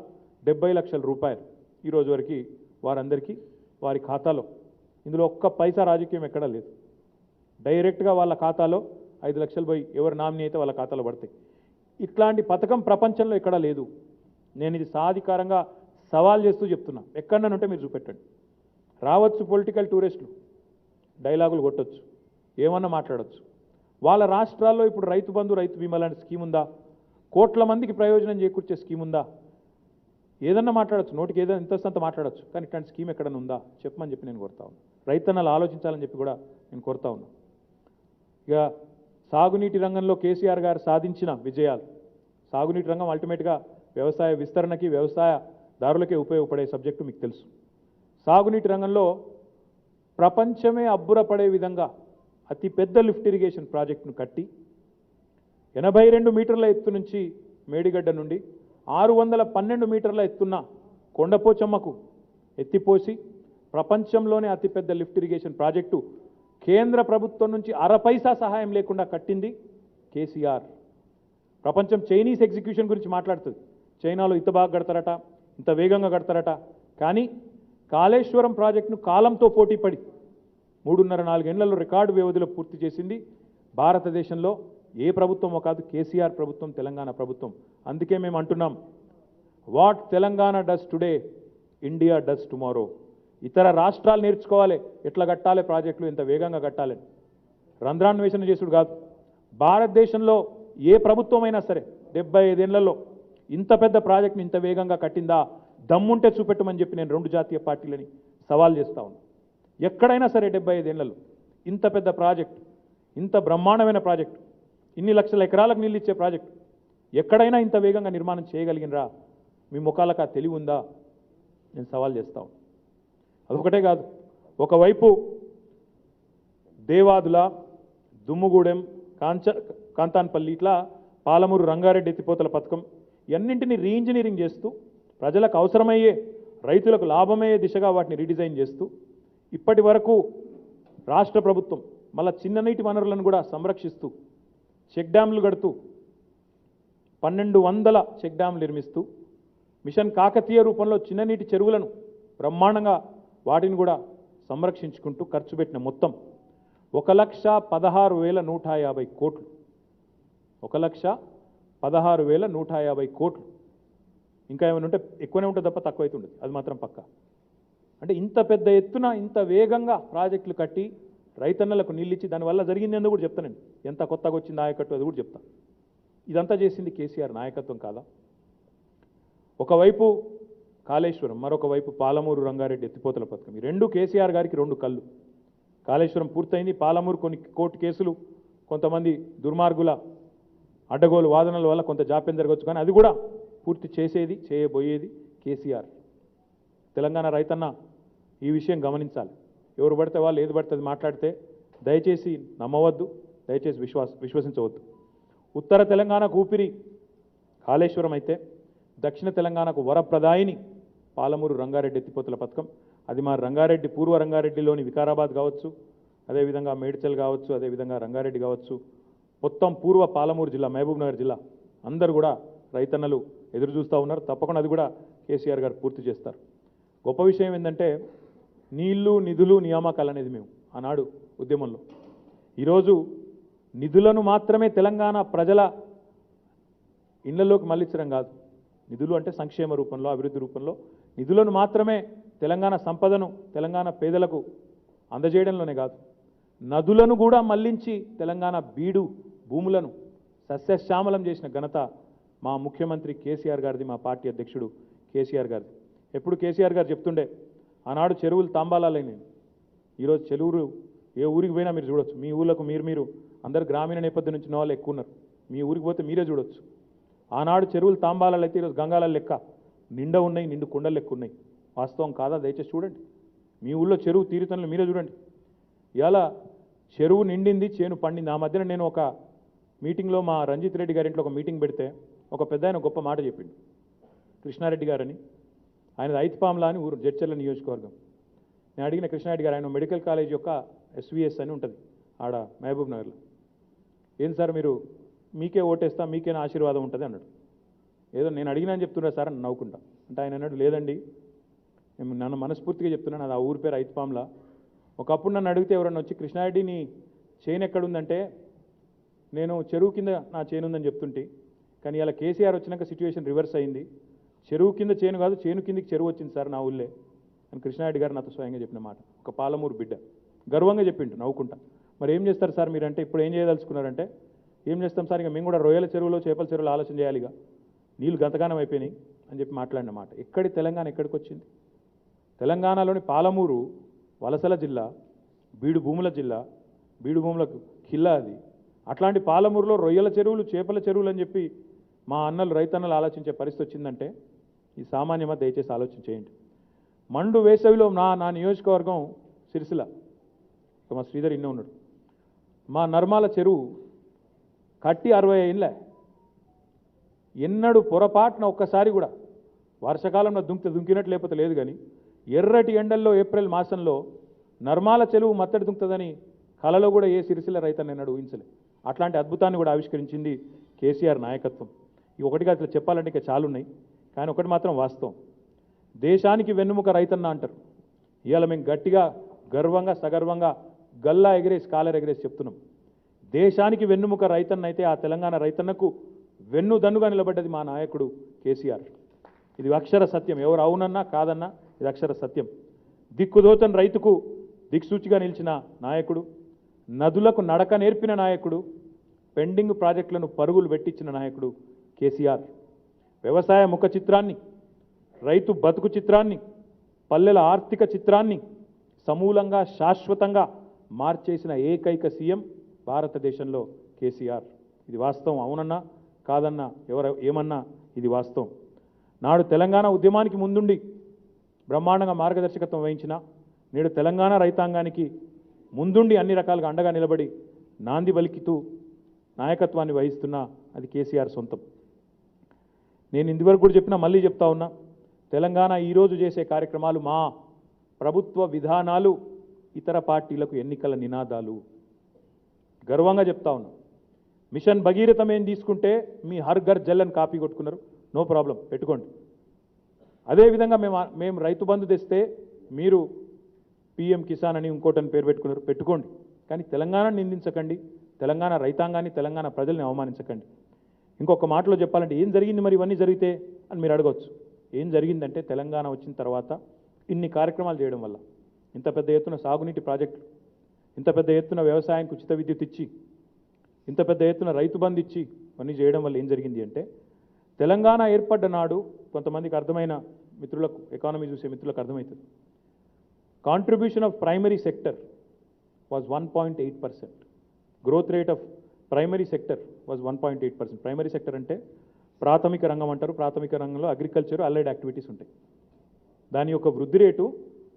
70 లక్షల రూపాయలు ఈరోజు వరకు వారందరికీ వారి ఖాతాలో, ఇందులో ఒక్క పైసా రాజకీయం ఎక్కడా లేదు. డైరెక్ట్గా వాళ్ళ ఖాతాలో 5 లక్షలు పోయి ఎవరు నామినీ అయితే వాళ్ళ ఖాతాలో పడతాయి. ఇట్లాంటి పథకం ప్రపంచంలో ఎక్కడా లేదు. నేను ఇది సాధికారంగా సవాల్ చేస్తూ చెప్తున్నా. ఎక్కడనంటే మీరు చూపెట్టండి. రావచ్చు పొలిటికల్ టూరిస్టులు, డైలాగులు కొట్టొచ్చు, ఏమన్నా మాట్లాడచ్చు. వాళ్ళ రాష్ట్రాల్లో ఇప్పుడు రైతు బంధు, రైతు బీమా లాంటి స్కీమ్ ఉందా? కోట్ల మందికి ప్రయోజనం చేకూర్చే స్కీమ్ ఉందా? ఏదన్నా మాట్లాడచ్చు, నోటికి ఏదైనా ఇంత మాట్లాడచ్చు. కానీ ఇట్లాంటి స్కీమ్ ఎక్కడన్నా ఉందా చెప్పమని చెప్పి నేను కోరుతా ఉన్నాను. రైతన్నలు ఆలోచించాలని చెప్పి కూడా నేను కోరుతా ఉన్నాను. ఇక సాగునీటి రంగంలో కేసీఆర్ గారు సాధించిన విజయాలు. సాగునీటి రంగం అల్టిమేట్గా వ్యవసాయ విస్తరణకి, వ్యవసాయదారులకే ఉపయోగపడే సబ్జెక్టు మీకు తెలుసు. సాగునీటి రంగంలో ప్రపంచమే అబ్బురపడే విధంగా అతి పెద్ద లిఫ్ట్ ఇరిగేషన్ ప్రాజెక్టును కట్టి 82 మీటర్ల ఎత్తు నుంచి మేడిగడ్డ నుండి 612 మీటర్ల ఎత్తున్న కొండపోచమ్మకు ఎత్తిపోసి ప్రపంచంలోనే అతిపెద్ద లిఫ్ట్ ఇరిగేషన్ ప్రాజెక్టు కేంద్ర ప్రభుత్వం నుంచి అరపైసా సహాయం లేకుండా కట్టింది కేసీఆర్. ప్రపంచం చైనీస్ ఎగ్జిక్యూషన్ గురించి మాట్లాడుతుంది. చైనాలో ఇంత బాగా కడతారట, ఇంత వేగంగా కడతారట. కానీ కాళేశ్వరం ప్రాజెక్టును కాలంతో పోటీపడి 3.5-4 ఏళ్లలో రికార్డు వ్యవధిలో పూర్తి చేసింది భారతదేశంలో ఏ ప్రభుత్వమో కాదు, కేసీఆర్ ప్రభుత్వం, తెలంగాణ ప్రభుత్వం. అందుకే మేము అంటున్నాం, what Telangana does today India does tomorrow. ఇతర రాష్ట్రాలు నేర్చుకోవాలి ఎట్లా కట్టాలి ప్రాజెక్టులు, ఎంత వేగంగా కట్టాలని. రంధ్రాన్వేషణ చేసుడు కాదు. భారతదేశంలో ఏ ప్రభుత్వమైనా సరే 75 ఏళ్లలో ఇంత పెద్ద ప్రాజెక్టుని ఇంత వేగంగా కట్టిందా? దమ్ముంటే చూపెట్టమని చెప్పి నేను 2 జాతీయ పార్టీలని సవాల్ చేస్తా ఉన్నాను. ఎక్కడైనా సరే 75 ఏళ్లలో ఇంత పెద్ద ప్రాజెక్ట్, ఇంత బ్రహ్మాండమైన ప్రాజెక్టు, ఇన్ని లక్షల ఎకరాలకు నీళ్ళు ఇచ్చే ప్రాజెక్టు ఎక్కడైనా ఇంత వేగంగా నిర్మాణం చేయగలిగినరా? మీ ముఖాలకు ఆ తెలివి ఉందా? నేను సవాల్ చేస్తాను. అదొకటే కాదు, ఒకవైపు దేవాదుల, దుమ్ముగూడెం, కాంతాన్పల్లి, ఇట్లా పాలమూరు రంగారెడ్డి ఎత్తిపోతల పథకం ఇవన్నింటినీ రీఇంజనీరింగ్ చేస్తూ ప్రజలకు అవసరమయ్యే, రైతులకు లాభమయ్యే దిశగా వాటిని రీడిజైన్ చేస్తూ ఇప్పటి వరకు రాష్ట్ర ప్రభుత్వం మళ్ళా చిన్న నీటి వనరులను కూడా సంరక్షిస్తూ చెక్ డ్యామ్లు కడుతూ 1200 చెక్ డ్యామ్లు నిర్మిస్తూ మిషన్ కాకతీయ రూపంలో చిన్న నీటి చెరువులను బ్రహ్మాండంగా వాటిని కూడా సంరక్షించుకుంటూ ఖర్చు పెట్టిన మొత్తం 1,16,150 కోట్లు. 1,16,150 కోట్లు. ఇంకా ఏమైనా ఉంటే ఎక్కువనే ఉంటుంది తప్ప తక్కువ అయితే ఉండదు, అది మాత్రం పక్కా. అంటే ఇంత పెద్ద ఎత్తున ఇంత వేగంగా ప్రాజెక్టులు కట్టి రైతన్నలకు నీళ్ళిచ్చి దానివల్ల జరిగింది ఏందో కూడా చెప్తానండి. ఎంత కొత్తగా వచ్చింది నాయకత్వం అది కూడా చెప్తా. ఇదంతా చేసింది కేసీఆర్ నాయకత్వం కాదా? ఒకవైపు కాళేశ్వరం, మరొక వైపు పాలమూరు రంగారెడ్డి ఎత్తిపోతల పథకం. ఈ రెండు కేసీఆర్ గారికి 2 కళ్ళు. కాళేశ్వరం పూర్తయింది, పాలమూరు కొన్ని కోర్టు కేసులు, కొంతమంది దుర్మార్గుల అడ్డగోలు వాదనల వల్ల కొంత జాప్యం జరగవచ్చు, కానీ అది కూడా పూర్తి చేసేది, చేయబోయేది కేసీఆర్. తెలంగాణ రైతన్న ఈ విషయం గమనించాలి. ఎవరు పడితే వాళ్ళు ఏది పడితే అది మాట్లాడితే దయచేసి నమ్మవద్దు, దయచేసి విశ్వసించవద్దు. ఉత్తర తెలంగాణకు ఊపిరి కాళేశ్వరం అయితే దక్షిణ తెలంగాణకు వరప్రదాయిని పాలమూరు రంగారెడ్డి ఎత్తిపోతల పథకం. అది మా రంగారెడ్డి, పూర్వ రంగారెడ్డిలోని వికారాబాద్ కావచ్చు, అదేవిధంగా మేడ్చల్ కావచ్చు, అదేవిధంగా రంగారెడ్డి కావచ్చు, మొత్తం పూర్వ పాలమూరు జిల్లా, మహబూబ్నగర్ జిల్లా అందరూ కూడా రైతన్నలు ఎదురు చూస్తూ ఉన్నారు. తప్పకుండా అది కూడా కేసీఆర్ గారు పూర్తి చేస్తారు. గొప్ప విషయం ఏంటంటే నీళ్లు, నిధులు, నియామకాలు అనేది మేము ఆనాడు ఉద్యమంలో. ఈరోజు నిధులను మాత్రమే తెలంగాణ ప్రజల ఇళ్లలోకి మళ్ళించడం కాదు. నిధులు అంటే సంక్షేమ రూపంలో, అభివృద్ధి రూపంలో నిధులను మాత్రమే తెలంగాణ సంపదను తెలంగాణ పేదలకు అందజేయడంలోనే కాదు, నదులను కూడా మళ్లించి తెలంగాణ బీడు భూములను సస్యశ్యామలం చేసిన ఘనత మా ముఖ్యమంత్రి కేసీఆర్ గారిది, మా పార్టీ అధ్యక్షుడు కేసీఆర్ గారిది. ఎప్పుడు కేసీఆర్ గారు చెప్తుండే, ఆనాడు చెరువులు తాంబాలాలైనవి, ఈరోజు చెరువులు ఏ ఊరికి పోయినా మీరు చూడొచ్చు. మీ ఊళ్ళకు మీరు అందరు గ్రామీణ నేపథ్యం నుంచి వాళ్ళు ఎక్కువ ఉన్నారు, మీ ఊరికి పోతే మీరే చూడొచ్చు. ఆనాడు చెరువులు తాంబాలాలు అయితే ఈరోజు గంగాల లెక్క నిండా ఉన్నాయి, నిండు కొండలు లెక్క ఉన్నాయి. వాస్తవం కాదా? దయచేసి చూడండి. మీ ఊళ్ళో చెరువు తీరుతనలు మీరే చూడండి. ఇలా చెరువు నిండింది, చేను పండింది. ఆ మధ్యన నేను ఒక మీటింగ్లో మా రంజిత్ రెడ్డి గారింట్లో ఒక మీటింగ్ పెడితే ఒక పెద్ద ఆయన గొప్ప మాట చెప్పిండు. కృష్ణారెడ్డి గారని, ఆయనది ఐతిపాంలా అని ఊరు జడ్చర్ల నియోజకవర్గం. నేను అడిగిన కృష్ణారెడ్డి గారు, ఆయన మెడికల్ కాలేజ్ యొక్క ఎస్విఎస్ అని ఉంటుంది ఆడ మహబూబ్ నగర్లో. ఏం సార్ మీరు మీకే ఓటేస్తా, మీకేనా ఆశీర్వాదం ఉంటుంది అన్నాడు. ఏదో నేను అడిగినా అని చెప్తున్నా సార్ అని నవ్వుకుంటా. అంటే ఆయన అన్నాడు, లేదండి నేను నన్ను మనస్ఫూర్తిగా చెప్తున్నాను, అది ఆ ఊరి పేరు ఐతిపాంలా. ఒకప్పుడు నన్ను అడిగితే ఎవరన్నా వచ్చి కృష్ణారెడ్డి నీ చేను ఎక్కడుందంటే నేను చెరువు కింద నా చేను ఉందని చెప్తుంటే, కానీ ఇలా కేసీఆర్ వచ్చినాక సిచ్యువేషన్ రివర్స్ అయింది. చెరువు కింద చేను కాదు, చేను కిందికి చెరువు వచ్చింది సార్ నా ఊళ్ళే అని కృష్ణారెడ్డి గారు నాతో స్వయంగా చెప్పిన మాట. ఒక పాలమూరు బిడ్డ గర్వంగా చెప్పిండు నవ్వుకుంటా. మరి ఏం చేస్తారు సార్ మీరంటే, ఇప్పుడు ఏం చేయదలుచుకున్నారంటే, ఏం చేస్తాం సార్, ఇక మేము కూడా రొయ్యల చెరువులో చేపల చెరువులో ఆలోచన చేయాలిగా, నీళ్ళు గంతగానం అయిపోయినాయి అని చెప్పి మాట్లాడిన మాట. ఎక్కడి తెలంగాణ ఎక్కడికి వచ్చింది? తెలంగాణలోని పాలమూరు వలసల జిల్లా, బీడు భూముల జిల్లా, బీడు భూములకు ఖిల్లా అది. అట్లాంటి పాలమూరులో రొయ్యల చెరువులు చేపల చెరువులు అని చెప్పి మా అన్నలు రైతన్నలు ఆలోచించే పరిస్థితి వచ్చిందంటే ఈ సామాన్యమా? దయచేసి ఆలోచన చేయండి. మండు వేసవిలో నా నియోజకవర్గం సిరిసిల్ల, మా శ్రీధర్ ఇన్న ఉన్నాడు, మా నర్మాల చెరువు కట్టి 60 ఏళ్ళ, ఎన్నడూ పొరపాటున ఒక్కసారి కూడా వర్షాకాలంలో దుంకినట్టు లేకపోతే లేదు, కానీ ఎర్రటి ఎండల్లో ఏప్రిల్ మాసంలో నర్మాల చెరువు మత్తడి దుంకుతుందని కలలో కూడా ఏ సిరిసిల్ల రైతన్న ఎన్నడూ ఊహించలే. అట్లాంటి అద్భుతాన్ని కూడా ఆవిష్కరించింది కేసీఆర్ నాయకత్వం. ఈ ఒకటిగా అట్లా చెప్పాలంటే ఇంకా చాలున్నాయి, కానీ ఒకటి మాత్రం వాస్తవం, దేశానికి వెన్నుముక రైతన్న అంటారు. ఇవాళ మేము గట్టిగా గర్వంగా సగర్వంగా గల్లా ఎగిరేసి కాలర్ ఎగిరేసి చెప్తున్నాం, దేశానికి వెన్నుముక రైతన్న అయితే ఆ తెలంగాణ రైతన్నకు వెన్నుదన్నుగా నిలబడ్డది మా నాయకుడు కేసీఆర్. ఇది అక్షర సత్యం, ఎవరు అవునన్నా కాదన్నా ఇది అక్షర సత్యం. దిక్కుదోచని రైతుకు దిక్సూచిగా నిలిచిన నాయకుడు, నదులకు నడక నేర్పిన నాయకుడు, పెండింగ్ ప్రాజెక్టులను పరుగులు పెట్టించిన నాయకుడు కేసీఆర్. వ్యవసాయ ముఖ చిత్రాన్ని, రైతు బతుకు చిత్రాన్ని, పల్లెల ఆర్థిక చిత్రాన్ని సమూలంగా శాశ్వతంగా మార్చేసిన ఏకైక సీఎం భారతదేశంలో కేసీఆర్. ఇది వాస్తవం, అవునన్నా కాదన్నా ఎవరు ఏమన్నా ఇది వాస్తవం. నాడు తెలంగాణ ఉద్యమానికి ముందుండి బ్రహ్మాండంగా మార్గదర్శకత్వం వహించిన, నేడు తెలంగాణ రైతాంగానికి ముందుండి అన్ని రకాలుగా అండగా నిలబడి నాంది బలికితూ నాయకత్వాన్ని వహిస్తున్న అది కేసీఆర్ సొంతం. నేను ఇందువరకు కూడా చెప్పినా, మళ్ళీ చెప్తా ఉన్నా, తెలంగాణ ఈరోజు చేసే కార్యక్రమాలు మా ప్రభుత్వ విధానాలు ఇతర పార్టీలకు ఎన్నికల నినాదాలు. గర్వంగా చెప్తా ఉన్నా. మిషన్ భగీరథం ఏం తీసుకుంటే మీ హర్ ఘర్ జల్ అని కాపీ కొట్టుకున్నారు, నో ప్రాబ్లం పెట్టుకోండి. అదేవిధంగా మేము రైతు బంధు తెస్తే మీరు పిఎం కిసాన్ అని ఇంకోటని పేరు పెట్టుకున్నారు, పెట్టుకోండి. కానీ తెలంగాణను నిందించకండి, తెలంగాణ రైతాంగాన్ని తెలంగాణ ప్రజల్ని అవమానించకండి. ఇంకొక మాటలో చెప్పాలంటే ఏం జరిగింది మరి ఇవన్నీ జరిగితే అని మీరు అడగవచ్చు. ఏం జరిగిందంటే తెలంగాణ వచ్చిన తర్వాత ఇన్ని కార్యక్రమాలు చేయడం వల్ల, ఇంత పెద్ద ఎత్తున సాగునీటి ప్రాజెక్టులు, ఇంత పెద్ద ఎత్తున వ్యవసాయానికి ఉచిత విద్యుత్ ఇచ్చి, ఇంత పెద్ద ఎత్తున రైతు బంధు ఇచ్చి ఇవన్నీ చేయడం వల్ల ఏం జరిగింది అంటే, తెలంగాణ ఏర్పడ్డ నాడు కొంతమందికి అర్థమైన మిత్రులకు, ఎకానమీ చూసే మిత్రులకు అర్థమవుతుంది, contribution of primary sector was 1.8%. Growth rate of primary sector was 1.8%. Primary sector అంటే ప్రాథమిక రంగం అంటారు. ప్రాథమిక రంగంలో అగ్రికల్చర్, అలైడ్ యాక్టివిటీస్ ఉంటాయి. దాని యొక్క వృద్ధి రేటు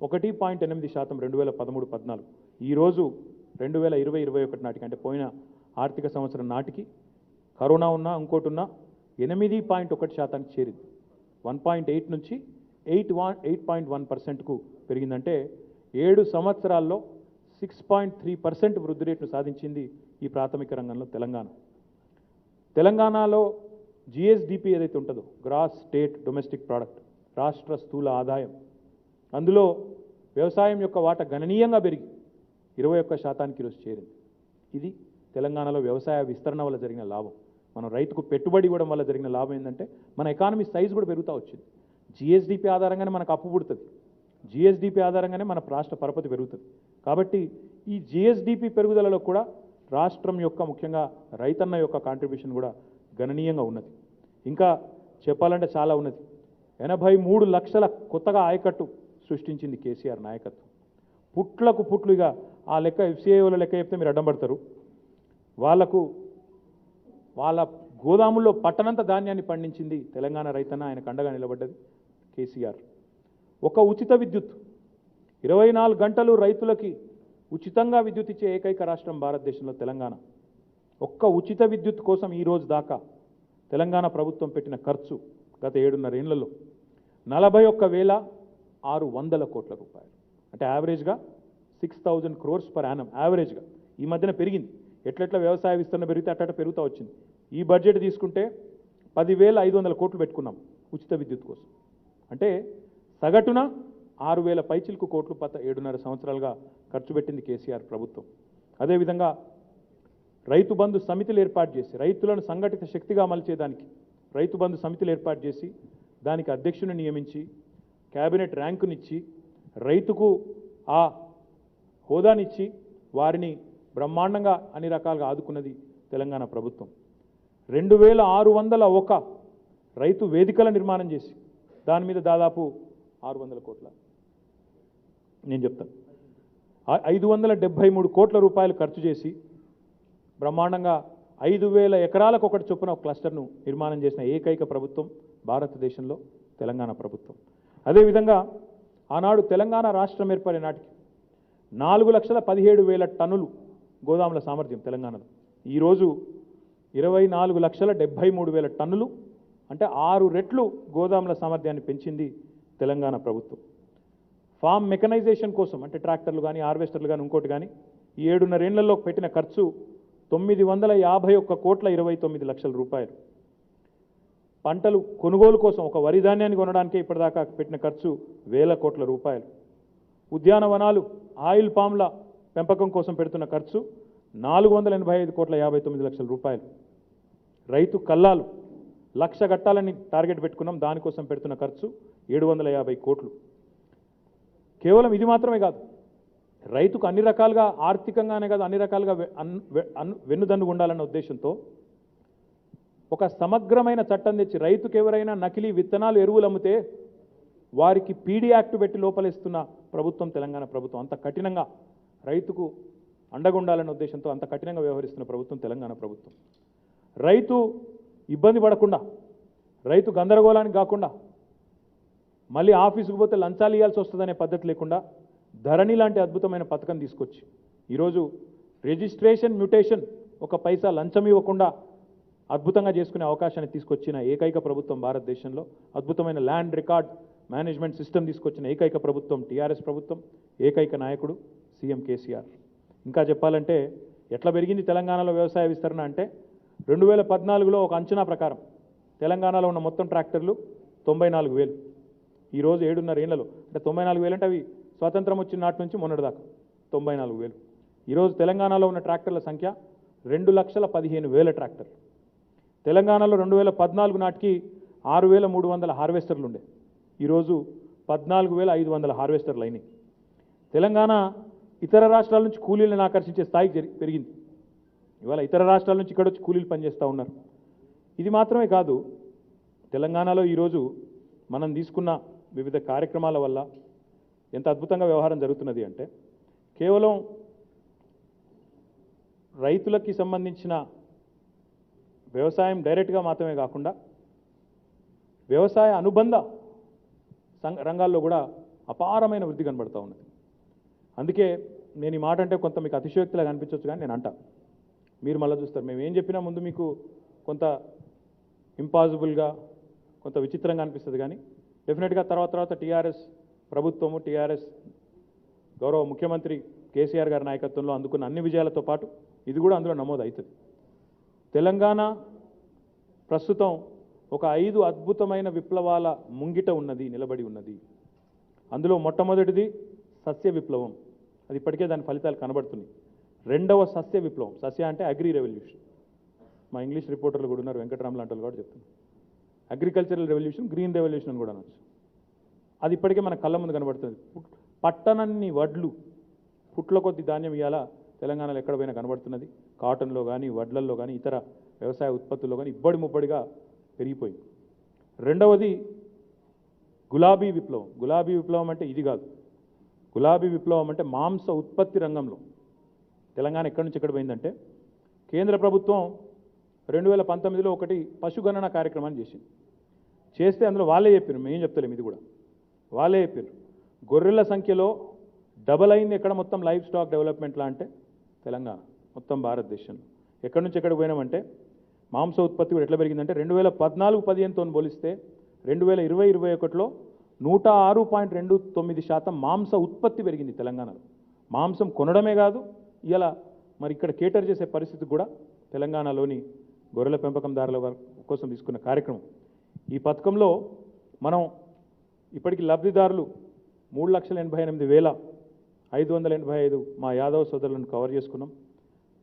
1.8% 2013-14. ఈరోజు 2020-21 నాటికి, అంటే పోయిన ఆర్థిక సంవత్సరం నాటికి, కరోనా ఉన్నా ఇంకోటి ఉన్నా 8.1% చేరింది. 1.8 నుంచి 8.1%కు పెరిగిందంటే 7 సంవత్సరాల్లో 6.3% వృద్ధి రేటును సాధించింది ఈ ప్రాథమిక రంగంలో తెలంగాణ. తెలంగాణలో జిఎస్డిపి ఏదైతే ఉంటుందో, గ్రాస్ స్టేట్ డొమెస్టిక్ ప్రోడక్ట్, రాష్ట్ర స్థూల ఆదాయం, అందులో వ్యవసాయం యొక్క వాటా గణనీయంగా పెరిగి 21% ఈరోజు చేరింది. ఇది తెలంగాణలో వ్యవసాయ విస్తరణ వల్ల జరిగిన లాభం. మనం రైతుకు పెట్టుబడి ఇవ్వడం వల్ల జరిగిన లాభం ఏంటంటే మన ఎకానమీ సైజ్ కూడా పెరుగుతూ వచ్చింది. జిఎస్డిపి ఆధారంగానే మనకు అప్పు పుడుతుంది, జిఎస్డిపి ఆధారంగానే మన రాష్ట్ర పరపతి పెరుగుతుంది. కాబట్టి ఈ జిఎస్డిపి పెరుగుదలలో కూడా రాష్ట్రం యొక్క, ముఖ్యంగా రైతన్న యొక్క కాంట్రిబ్యూషన్ కూడా గణనీయంగా ఉన్నది. ఇంకా చెప్పాలంటే చాలా ఉన్నది. 83 లక్షల కొత్తగా ఆయకట్టు సృష్టించింది కేసీఆర్ నాయకత్వం. పుట్లకు పుట్లుగా ఆ లెక్క ఎఫ్సిఐల లెక్క చెప్తే మీరు అడ్డం పడతారు. వాళ్ళ గోదాముల్లో పట్టనంత ధాన్యాన్ని పండించింది తెలంగాణ రైతన్న, ఆయనకు అండగా నిలబడ్డది కేసీఆర్. ఒక ఉచిత విద్యుత్, 24 గంటలు రైతులకి ఉచితంగా విద్యుత్ ఇచ్చే ఏకైక రాష్ట్రం భారతదేశంలో తెలంగాణ. ఒక్క ఉచిత విద్యుత్ కోసం ఈ రోజు దాకా తెలంగాణ ప్రభుత్వం పెట్టిన ఖర్చు గత 7.5 ఏళ్లలో 41,600 కోట్ల రూపాయలు. అంటే యావరేజ్గా 6,000 crores పర్ యానం యావరేజ్గా. ఈ మధ్యన పెరిగింది, ఎట్లెట్లా వ్యవసాయ విస్తరణ పెరిగితే అట్ట పెరుగుతూ వచ్చింది. ఈ బడ్జెట్ తీసుకుంటే 10,500 కోట్లు పెట్టుకున్నాం ఉచిత విద్యుత్ కోసం. అంటే సగటున 6,000 పైచిలకు కోట్లు 7.5 సంవత్సరాలుగా ఖర్చు పెట్టింది కేసీఆర్ ప్రభుత్వం. అదేవిధంగా రైతు బంధు సమితిలు ఏర్పాటు చేసి రైతులను సంఘటిత శక్తిగా మలిచేదానికి రైతు బంధు సమితిలు ఏర్పాటు చేసి దానికి అధ్యక్షుని నియమించి క్యాబినెట్ ర్యాంకునిచ్చి రైతుకు ఆ హోదానిచ్చి వారిని బ్రహ్మాండంగా అన్ని రకాలుగా ఆదుకున్నది తెలంగాణ ప్రభుత్వం. 2,601 రైతు వేదికల నిర్మాణం చేసి దాని మీద దాదాపు 600 కోట్ల నేను చెప్తాను 573 కోట్ల రూపాయలు ఖర్చు చేసి బ్రహ్మాండంగా 5,000 ఎకరాలకు ఒకటి చొప్పున ఒక క్లస్టర్ను నిర్మాణం చేసిన ఏకైక ప్రభుత్వం భారతదేశంలో తెలంగాణ ప్రభుత్వం. అదేవిధంగా ఆనాడు తెలంగాణ రాష్ట్రం ఏర్పడే నాటికి 4,17,000 టన్నులు గోదాముల సామర్థ్యం తెలంగాణలో. ఈరోజు 24,73,000 టన్నులు, అంటే 6 రెట్లు గోదాముల సామర్థ్యాన్ని పెంచింది తెలంగాణ ప్రభుత్వం. ఫామ్ మెకనైజేషన్ కోసం అంటే ట్రాక్టర్లు కానీ హార్వెస్టర్లు కానీ ఇంకోటి కానీ ఈ 7.5 ఏళ్లలో పెట్టిన ఖర్చు 951 కోట్ల 29 లక్షల రూపాయలు. పంటలు కొనుగోలు కోసం ఒక వరి ధాన్యాన్ని కొనడానికే ఇప్పటిదాకా పెట్టిన ఖర్చు 1,000 కోట్ల రూపాయలు. ఉద్యానవనాలు ఆయిల్ పామ్ల పెంపకం కోసం పెడుతున్న ఖర్చు 485 కోట్ల 59 లక్షల రూపాయలు. రైతు కల్లాలు 1,00,000 గట్టాలని టార్గెట్ పెట్టుకున్నాం, దానికోసం పెడుతున్న ఖర్చు 750 కోట్లు. కేవలం ఇది మాత్రమే కాదు, రైతుకు అన్ని రకాలుగా ఆర్థికంగానే కాదు అన్ని రకాలుగా వెన్నుదన్నుగా ఉండాలన్న ఉద్దేశంతో ఒక సమగ్రమైన చట్టం తెచ్చి రైతుకు ఎవరైనా నకిలీ విత్తనాలు ఎరువులు అమ్మితే వారికి పీడీ యాక్ట్ పెట్టి లోపలేస్తున్న ప్రభుత్వం తెలంగాణ ప్రభుత్వం. అంత కఠినంగా రైతుకు అండగా ఉండాలన్న ఉద్దేశంతో అంత కఠినంగా వ్యవహరిస్తున్న ప్రభుత్వం తెలంగాణ ప్రభుత్వం. రైతు ఇబ్బంది పడకుండా, రైతు గందరగోళానికి కాకుండా, మళ్ళీ ఆఫీసుకు పోతే లంచాలు ఇవ్వాల్సి వస్తుందనే పద్ధతి లేకుండా ధరణి లాంటి అద్భుతమైన పథకం తీసుకొచ్చి ఈరోజు రిజిస్ట్రేషన్ మ్యూటేషన్ ఒక పైసా లంచం ఇవ్వకుండా అద్భుతంగా చేసుకునే అవకాశాన్ని తీసుకొచ్చిన ఏకైక ప్రభుత్వం భారతదేశంలో. అద్భుతమైన ల్యాండ్ రికార్డ్ మేనేజ్మెంట్ సిస్టమ్ తీసుకొచ్చిన ఏకైక ప్రభుత్వం టీఆర్ఎస్ ప్రభుత్వం, ఏకైక నాయకుడు సీఎం కేసీఆర్. ఇంకా చెప్పాలంటే ఎట్లా పెరిగింది తెలంగాణలో వ్యవసాయ విస్తరణ అంటే 2014లో ఒక అంచనా ప్రకారం తెలంగాణలో ఉన్న మొత్తం ట్రాక్టర్లు 94,000. ఈరోజు 7.5 ఏళ్లలో అంటే 94,000 అంటే అవి స్వాతంత్రం వచ్చిన నాటి నుంచి మొన్నటిదాకా 94,000. ఈరోజు తెలంగాణలో ఉన్న ట్రాక్టర్ల సంఖ్య 2,15,000 ట్రాక్టర్లు. తెలంగాణలో 2014 నాటికి 6,300 హార్వెస్టర్లు ఉండే, ఈరోజు 14,500 హార్వెస్టర్లు అయినాయి. తెలంగాణ ఇతర రాష్ట్రాల నుంచి కూలీలను ఆకర్షించే స్థాయికి పెరిగింది. ఇవాళ ఇతర రాష్ట్రాల నుంచి ఇక్కడ వచ్చి కూలీలు పనిచేస్తూ ఉన్నారు. ఇది మాత్రమే కాదు, తెలంగాణలో ఈరోజు మనం తీసుకున్న వివిధ కార్యక్రమాల వల్ల ఎంత అద్భుతంగా వ్యవహారం జరుగుతున్నది అంటే కేవలం రైతులకి సంబంధించిన వ్యవసాయం డైరెక్ట్గా మాత్రమే కాకుండా వ్యవసాయ అనుబంధ రంగాల్లో కూడా అపారమైన వృద్ధి కనబడుతూ ఉన్నది. అందుకే నేను ఈ మాట అంటే కొంత మీకు అతిశయోక్తిలాగా అనిపించవచ్చు, కానీ నేను అంటా, మీరు మళ్ళీ చూస్తారు. మేము ఏం చెప్పినా ముందు మీకు కొంత ఇంపాసిబుల్గా కొంత విచిత్రంగా అనిపిస్తుంది, కానీ డెఫినెట్గా తర్వాత టీఆర్ఎస్ ప్రభుత్వము టీఆర్ఎస్ గౌరవ ముఖ్యమంత్రి కేసీఆర్ గారి నాయకత్వంలో అందుకున్న అన్ని విజయాలతో పాటు ఇది కూడా అందులో నమోదు అవుతుంది. తెలంగాణ ప్రస్తుతం ఒక 5 అద్భుతమైన విప్లవాల ముంగిట ఉన్నది, నిలబడి ఉన్నది. అందులో మొట్టమొదటిది సస్య విప్లవం, అది ఇప్పటికే దాని ఫలితాలు కనబడుతున్నాయి. రెండవ సస్య విప్లవం, సస్య అంటే అగ్రి రెవల్యూషన్. మా ఇంగ్లీష్ రిపోర్టర్లు కూడా ఉన్నారు, వెంకటరామ్ లాంటి కూడా చెప్తున్నారు. అగ్రికల్చరల్ రెవల్యూషన్, గ్రీన్ రెవల్యూషన్ అని కూడా అనొచ్చు. అది ఇప్పటికే మన కళ్ళ ముందు కనబడుతుంది. పట్టణన్ని వడ్లు, పుట్ల కొద్ది ధాన్యం ఇవాళ తెలంగాణలో ఎక్కడ పోయినా కనబడుతున్నది. కాటన్లో కానీ వడ్లల్లో కానీ ఇతర వ్యవసాయ ఉత్పత్తుల్లో కానీ ఇబ్బడి ముబ్బడిగా పెరిగిపోయింది. రెండవది గులాబీ విప్లవం. గులాబీ విప్లవం అంటే ఇది కాదు, గులాబీ విప్లవం అంటే మాంస ఉత్పత్తి రంగంలో తెలంగాణ ఎక్కడి నుంచి ఎక్కడ పోయిందంటే కేంద్ర ప్రభుత్వం 2019లో ఒకటి పశుగణన కార్యక్రమాన్ని చేస్తే అందులో వాళ్ళే చెప్పారు, మేము చెప్తలేము, ఇది కూడా వాళ్ళే చెప్పారు. గొర్రెల సంఖ్యలో డబల్ అయింది ఎక్కడ మొత్తం లైఫ్ స్టాక్ డెవలప్మెంట్లా అంటే తెలంగాణ, మొత్తం భారతదేశంలో. ఎక్కడి నుంచి ఎక్కడ పోయినామంటే మాంస ఉత్పత్తి కూడా ఎట్లా పెరిగిందంటే 2014-15తో పోలిస్తే 2020-21లో 106.29% మాంస ఉత్పత్తి పెరిగింది తెలంగాణలో. మాంసం కొనడమే కాదు, ఇలా మరి ఇక్కడ కేటర్ చేసే పరిస్థితి కూడా తెలంగాణలోని గొర్రెల పెంపకందారుల కోసం తీసుకున్న కార్యక్రమం. ఈ పథకంలో మనం ఇప్పటికి లబ్ధిదారులు 3,88,585 మా యాదవ సోదరులను కవర్ చేసుకున్నాం.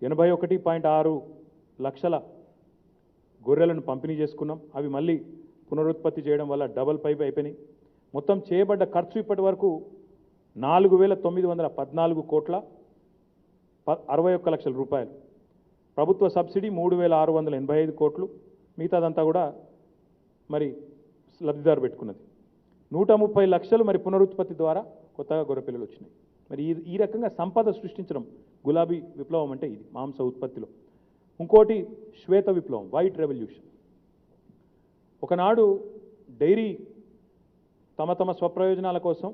81.6 లక్షల గొర్రెలను పంపిణీ చేసుకున్నాం. అవి మళ్ళీ పునరుత్పత్తి చేయడం వల్ల డబల్ పైప్ అయిపోయినాయి. మొత్తం చేయబడ్డ ఖర్చు ఇప్పటి వరకు 4,914 కోట్ల 61 లక్షల రూపాయలు. ప్రభుత్వ సబ్సిడీ 3,685 కోట్లు. మిగతాదంతా కూడా మరి లబ్ధిదారు పెట్టుకున్నది. 130 లక్షలు మరి పునరుత్పత్తి ద్వారా కొత్తగా గొర్రెపిల్లలు వచ్చినాయి. మరి ఈ రకంగా సంపద సృష్టించడం గులాబీ విప్లవం అంటే ఇది మాంస ఉత్పత్తిలో. ఇంకోటి శ్వేత విప్లవం, వైట్ రెవల్యూషన్. ఒకనాడు డైరీ తమ స్వప్రయోజనాల కోసం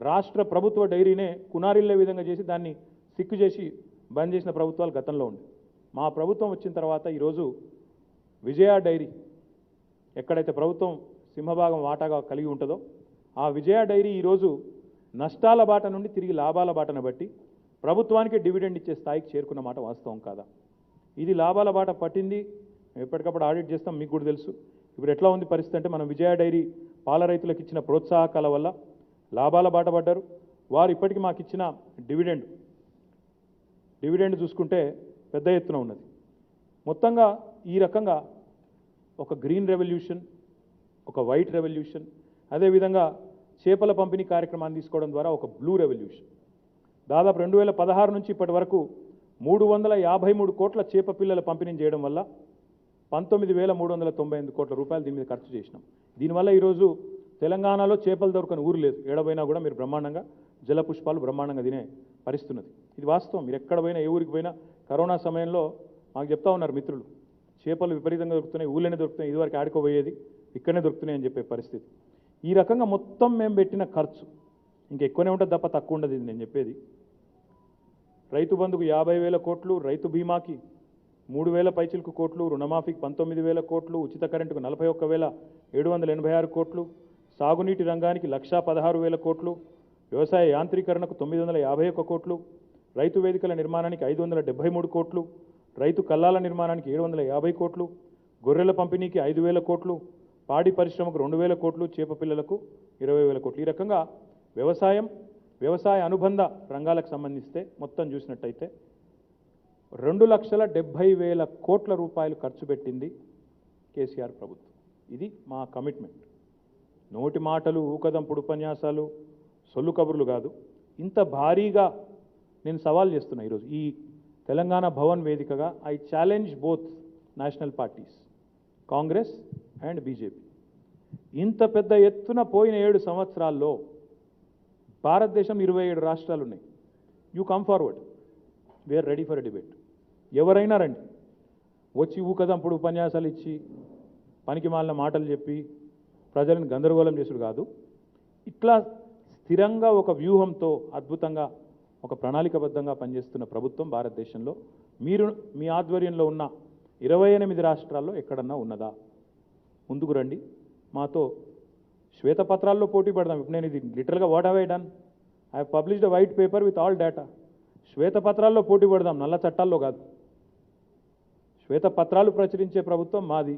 రాష్ట్ర ప్రభుత్వ డైరీనే కునారిల్లే విధంగా చేసి దాన్ని సిక్కు చేసి బంద్ చేసిన ప్రభుత్వాలు గతంలో ఉంది. మా ప్రభుత్వం వచ్చిన తర్వాత ఈరోజు విజయ డైరీ ఎక్కడైతే ప్రభుత్వం సింహభాగం వాటాగా కలిగి ఉంటుందో ఆ విజయ డైరీ ఈరోజు నష్టాల బాట నుండి తిరిగి లాభాల బాటను బట్టి ప్రభుత్వానికి డివిడెండ్ ఇచ్చే స్థాయికి చేరుకున్న మాట వాస్తవం కాదా? ఇది లాభాల బాట పట్టింది. ఎప్పటికప్పుడు ఆడిట్ చేస్తాం, మీకు కూడా తెలుసు. ఇప్పుడు ఎట్లా ఉంది పరిస్థితి అంటే, మనం విజయ డైరీ పాల రైతులకు ఇచ్చిన ప్రోత్సాహకాల వల్ల లాభాల బాట పడ్డారు. వారు ఇప్పటికీ మాకు ఇచ్చిన డివిడెండ్ చూసుకుంటే పెద్ద ఎత్తున ఉన్నది. మొత్తంగా ఈ రకంగా ఒక గ్రీన్ రెవల్యూషన్, ఒక వైట్ రెవల్యూషన్, అదేవిధంగా చేపల పంపిణీ కార్యక్రమాన్ని తీసుకోవడం ద్వారా ఒక బ్లూ రెవల్యూషన్. దాదాపు 2016 నుంచి ఇప్పటి వరకు 353 కోట్ల చేప పిల్లల పంపిణీ చేయడం వల్ల 19,398 కోట్ల రూపాయలు దీని మీద ఖర్చు చేసినాం. దీనివల్ల ఈరోజు తెలంగాణలో చేపలు దొరకని ఊరు లేదు. ఏడబోయినా కూడా మీరు బ్రహ్మాండంగా జలపుష్పాలు బ్రహ్మాండంగా తినే పరిస్థితున్నది. ఇది వాస్తవం. మీరు ఎక్కడ పోయినా, ఏ ఊరికి పోయినా, కరోనా సమయంలో మాకు చెప్తా ఉన్నారు మిత్రులు, చేపలు విపరీతంగా దొరుకుతున్నాయి, ఊళ్ళోనే దొరుకుతున్నాయి, ఇదివరకు ఆడుకోబోయేది ఇక్కడనే దొరుకుతున్నాయి అని చెప్పే పరిస్థితి. ఈ రకంగా మొత్తం మేము పెట్టిన ఖర్చు ఇంకెక్కువనే ఉంటుంది తప్ప తక్కువ ఉండదు. ఇది నేను చెప్పేది. రైతు బంధుకు 50,000 కోట్లు, రైతు బీమాకి 3,000 పైచిలకు కోట్లు, రుణమాఫీకి 19,000 కోట్లు, ఉచిత కరెంటుకు 41,786 కోట్లు, సాగునీటి రంగానికి 1,16,000 కోట్లు, వ్యవసాయ యాంత్రీకరణకు 951 కోట్లు, రైతు వేదికల నిర్మాణానికి 573 కోట్లు, రైతు కల్లాల నిర్మాణానికి 750 కోట్లు, గొర్రెల పంపిణీకి 5,000 కోట్లు, పాడి పరిశ్రమకు 2,000 కోట్లు, చేప పిల్లలకు 20,000 కోట్లు. ఈ రకంగా వ్యవసాయ అనుబంధ రంగాలకు సంబంధిస్తే మొత్తం చూసినట్టయితే 2,70,000 కోట్ల రూపాయలు ఖర్చు పెట్టింది కేసీఆర్ ప్రభుత్వం. ఇది మా కమిట్మెంట్. నోటి మాటలు, ఊకదంపుడు ఉపన్యాసాలు, సొల్లు కబుర్లు కాదు. ఇంత భారీగా నేను సవాల్ చేస్తున్నా ఈరోజు ఈ తెలంగాణ భవన్ వేదికగా. I challenge both national parties, Congress and BJP. ఇంత పెద్ద ఎత్తున పోయిన 7 సంవత్సరాల్లో భారతదేశం 27 రాష్ట్రాలు ఉన్నాయి. You come forward, we are ready for a debate. ఎవరైనా రండి, వచ్చి ఊకదంపుడు ఉపన్యాసాలు ఇచ్చి పనికి మాలిన మాటలు చెప్పి ప్రజలను గందరగోళం చేసుడు కాదు. ఇట్లా స్థిరంగా ఒక వ్యూహంతో అద్భుతంగా ఒక ప్రణాళికబద్ధంగా పనిచేస్తున్న ప్రభుత్వం భారతదేశంలో మీరు మీ ఆధ్వర్యంలో ఉన్న 28 రాష్ట్రాల్లో ఎక్కడన్నా ఉన్నదా? ముందుకు రండి, మాతో శ్వేతపత్రాల్లో పోటీ పడదాం. ఇప్పుడు నేను ఇది లిటరల్గా what have I done? I have published a white paper with all data. శ్వేతపత్రాల్లో పోటీ పడదాం, నల్ల చట్టాల్లో కాదు. శ్వేతపత్రాలు ప్రచురించే ప్రభుత్వం మాది,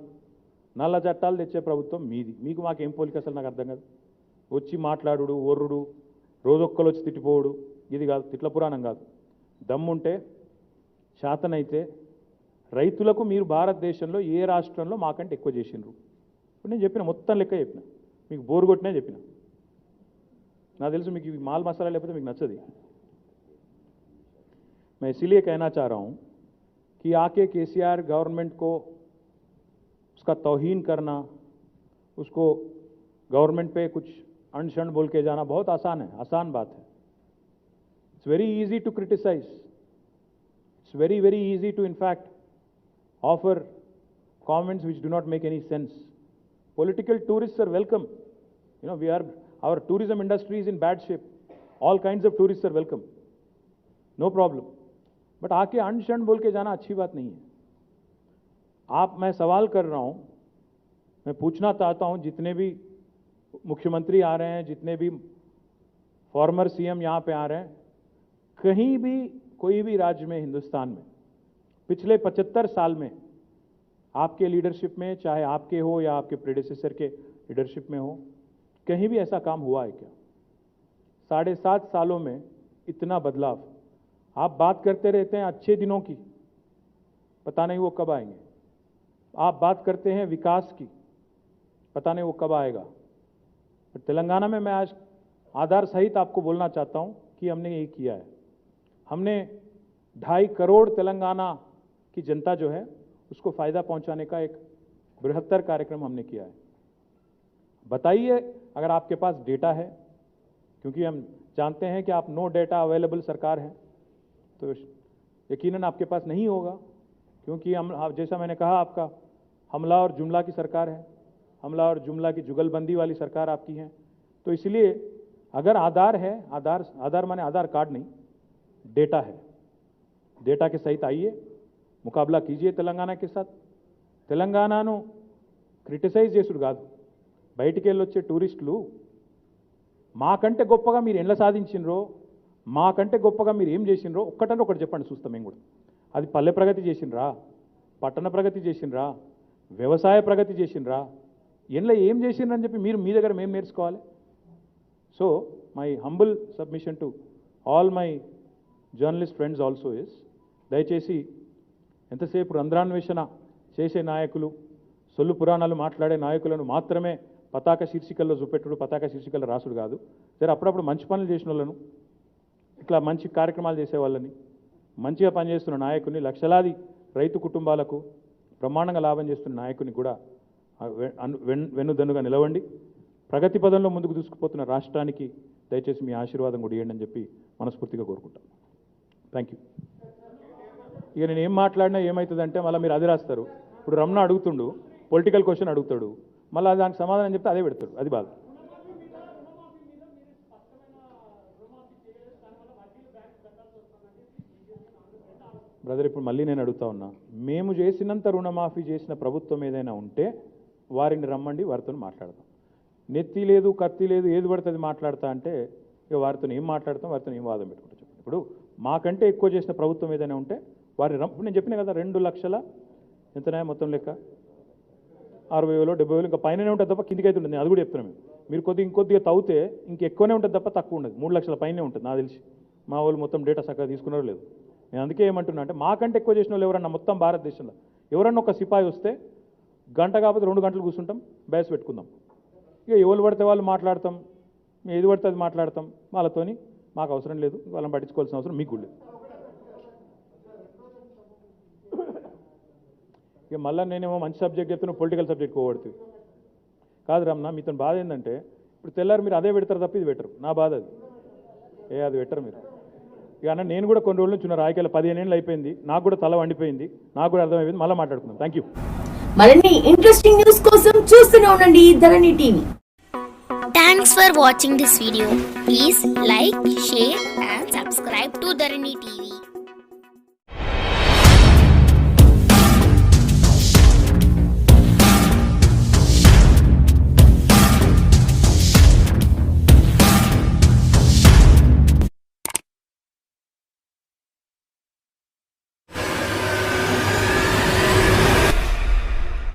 నల్ల చట్టాలు తెచ్చే ప్రభుత్వం మీది. మీకు మాకేం పోలిక అసలు నాకు అర్థం కాదు. వచ్చి మాట్లాడు, ఒర్రుడు, రోజొక్కలు వచ్చి తిట్టిపోవుడు, ఇది కాదు. తిట్ల పురాణం కాదు. దమ్ముంటే శాతనైతే రైతులకు మీరు భారతదేశంలో ఏ రాష్ట్రంలో మాకంటే ఎక్కువ చేసిండ్రు? ఇప్పుడు నేను చెప్పిన మొత్తం లెక్క చెప్పిన, మీకు బోరు కొట్టినే చెప్పిన. నాకు తెలుసు మీకు మాల్ మసాలా లేకపోతే మీకు నచ్చది. मैं इसीलिए कहना चाह रहा हूं कि आके केसीआर गवर्नमेंट को उसका तौहीन करना, उसको गवर्नमेंट पे कुछ अनशन बोल के जाना बहुत आसान है, आसान बात है. It's very easy to criticize. It's very, very easy to in fact offer comments which do not make any sense. Political tourists are welcome. You know, our tourism industry is in bad shape. All kinds of tourists are welcome. No problem. But आके अनशन बोल के जाना अच्छी बात नहीं है. मैं सवाल कर रहा हूं, मैं पूछना चाहता हूं जितने भी मुख्यमंत्री आ रहे हैं, जितने भी फॉर्मर सीएम यहाँ पे आ रहे हैं, कहीं भी कोई भी राज्य में हिंदुस्तान में पिछले 75 साल में आपके लीडरशिप में, चाहे आपके हो या आपके प्रेडेसेसर के लीडरशिप में हो, कहीं भी ऐसा काम हुआ है क्या? 7.5 सालों में इतना बदलाव। आप बात करते रहते हैं अच्छे दिनों की, पता नहीं वो कब आएंगे। आप बात करते हैं विकास की, पता नहीं वो कब आएगा। तेलंगाना में मैं आज आधार सहित आपको बोलना चाहता हूं कि हमने यही किया है। हमने 2.5 करोड़ तेलंगाना की जनता जो है उसको फायदा पहुंचाने का एक बृहत्तर कार्यक्रम हमने किया है। बताइए अगर आपके पास डेटा है, क्योंकि हम जानते हैं कि आप नो डेटा अवेलेबल सरकार है, तो यकीनन आपके पास नहीं होगा, क्योंकि हम जैसा मैंने कहा आपका हमला और जुमला की सरकार है, हमला और जुमला की जुगलबंदी वाली सरकार आपकी है। तो इसलिए अगर आधार है, आधार माने आधार कार्ड नहीं, डेटा है, डेटा के सहित आइए, मुकाबला कीजिए తెలంగాణ के साथ। తెలంగాణను క్రిటిసైజ్ చేసుడు కాదు, బయటికి వెళ్ళొచ్చే టూరిస్టులు మాకంటే గొప్పగా మీరు ఎండ్ల సాధించినరో, మాకంటే గొప్పగా మీరు ఏం చేసినరో ఒక్కటంటే ఒకటి చెప్పండి, చూస్తాం మేము కూడా. అది పల్లె ప్రగతి చేసినరా, పట్టణ ప్రగతి చేసినరా, వ్యవసాయ ప్రగతి చేసినరా, ఎండ్ల ఏం చేసినరని చెప్పి మీరు మీ దగ్గర మేము నేర్చుకోవాలి. So my humble submission to all my journalist friends also is, దయచేసి ఎంతసేపు రంధ్రాన్వేషణ చేసే నాయకులు, సొల్లు పురాణాలు మాట్లాడే నాయకులను మాత్రమే పతాక శీర్షికల్లో చూపెట్టుడు, పతాక శీర్షికల్లో రాసుడు కాదు. సరే, అప్పుడప్పుడు మంచి పనులు చేసిన వాళ్ళను, ఇట్లా మంచి కార్యక్రమాలు చేసే వాళ్ళని, మంచిగా పనిచేస్తున్న నాయకుని, లక్షలాది రైతు కుటుంబాలకు బ్రహ్మాండంగా లాభం చేస్తున్న నాయకుని కూడా వెన్నుదన్నుగా నిలవండి. ప్రగతి పదంలో ముందుకు దూసుకుపోతున్న రాష్ట్రానికి దయచేసి మీ ఆశీర్వాదం కూడా ఇవ్వండి అని చెప్పి మనస్ఫూర్తిగా కోరుకుంటాను. Thank you. ఇక నేను ఏం మాట్లాడినా ఏమవుతుందంటే మళ్ళీ మీరు అదే రాస్తారు. ఇప్పుడు రమణ అడుగుతుండు, పొలిటికల్ క్వశ్చన్ అడుగుతాడు, మళ్ళీ దానికి సమాధానం చెప్తే అదే పెడతాడు, అది బాధ. బ్రదర్, ఇప్పుడు మళ్ళీ నేను అడుగుతా ఉన్నా, మేము చేసినంత రుణమాఫీ చేసిన ప్రభుత్వం ఏదైనా ఉంటే వారిని రమ్మండి, వారితో మాట్లాడతాం. నెత్తి లేదు, కత్తి లేదు, ఏది పడుతుంది మాట్లాడతా అంటే ఇక వారితో ఏం మాట్లాడతాం, వారితో ఏం వాదం పెట్టుకుంటాం చెప్పండి. ఇప్పుడు మాకంటే ఎక్కువ చేసిన ప్రభుత్వం ఏదైనా ఉంటే వారిని ఇప్పుడు నేను చెప్పినా కదా, 2 లక్షల ఎంతనా మొత్తం లెక్క 60,000 70,000 ఇంకా పైననే ఉంటుంది తప్ప కిందికి అయితే ఉంటుంది. అది కూడా చెప్తున్నాను. మీరు ఇంకొద్దిగా తవ్వుతే ఇంకెక్కువనే ఉంటుంది తప్ప తక్కువ ఉండదు. 3 లక్షల పైనే ఉంటుంది నాకు తెలిసి. మా వాళ్ళు మొత్తం డేటా చక్కగా తీసుకున్నారో లేదు. నేను అందుకే ఏమంటున్నా అంటే, మాకంటే ఎక్కువ చేసిన వాళ్ళు ఎవరన్నా మొత్తం భారతదేశంలో ఎవరన్నా ఒక సిపాయి వస్తే గంట కాకపోతే 2 గంటలు కూర్చుంటాం, బ్యాస్ పెట్టుకుందాం. ఇక ఎవరు పడితే వాళ్ళు మాట్లాడతాం, ఏది పడితే అది మాట్లాడతాం. వాళ్ళతోని మాకు అవసరం లేదు, వాళ్ళని పట్టించుకోవాల్సిన అవసరం మీకు లేదు. ఇక మళ్ళీ నేనేమో మంచి సబ్జెక్ట్ చెప్తున్నా, పొలిటికల్ సబ్జెక్ట్ పోగొడుతుంది కాదు రమణ. మీతో బాధ ఏంటంటే ఇప్పుడు తెల్లారు మీరు అదే పెడతారు తప్ప ఇది పెట్టరు. నా బాధ అది. అది పెట్టరు మీరు. ఇక అన్న నేను కూడా కొన్ని రోజుల నుంచి ఉన్న రాజకీయాలు 15 ఏళ్ళు అయిపోయింది, నాకు కూడా తల వండిపోయింది, నాకు కూడా అర్థమైపోయింది. మళ్ళీ మాట్లాడుకుందాం. Thank you. మరిన్ని ఇంట్రెస్టింగ్ న్యూస్ కోసం చూస్తూనే ఉండండి ధరణి TV. Thanks for watching this video. Please like, share and subscribe to Dharani TV.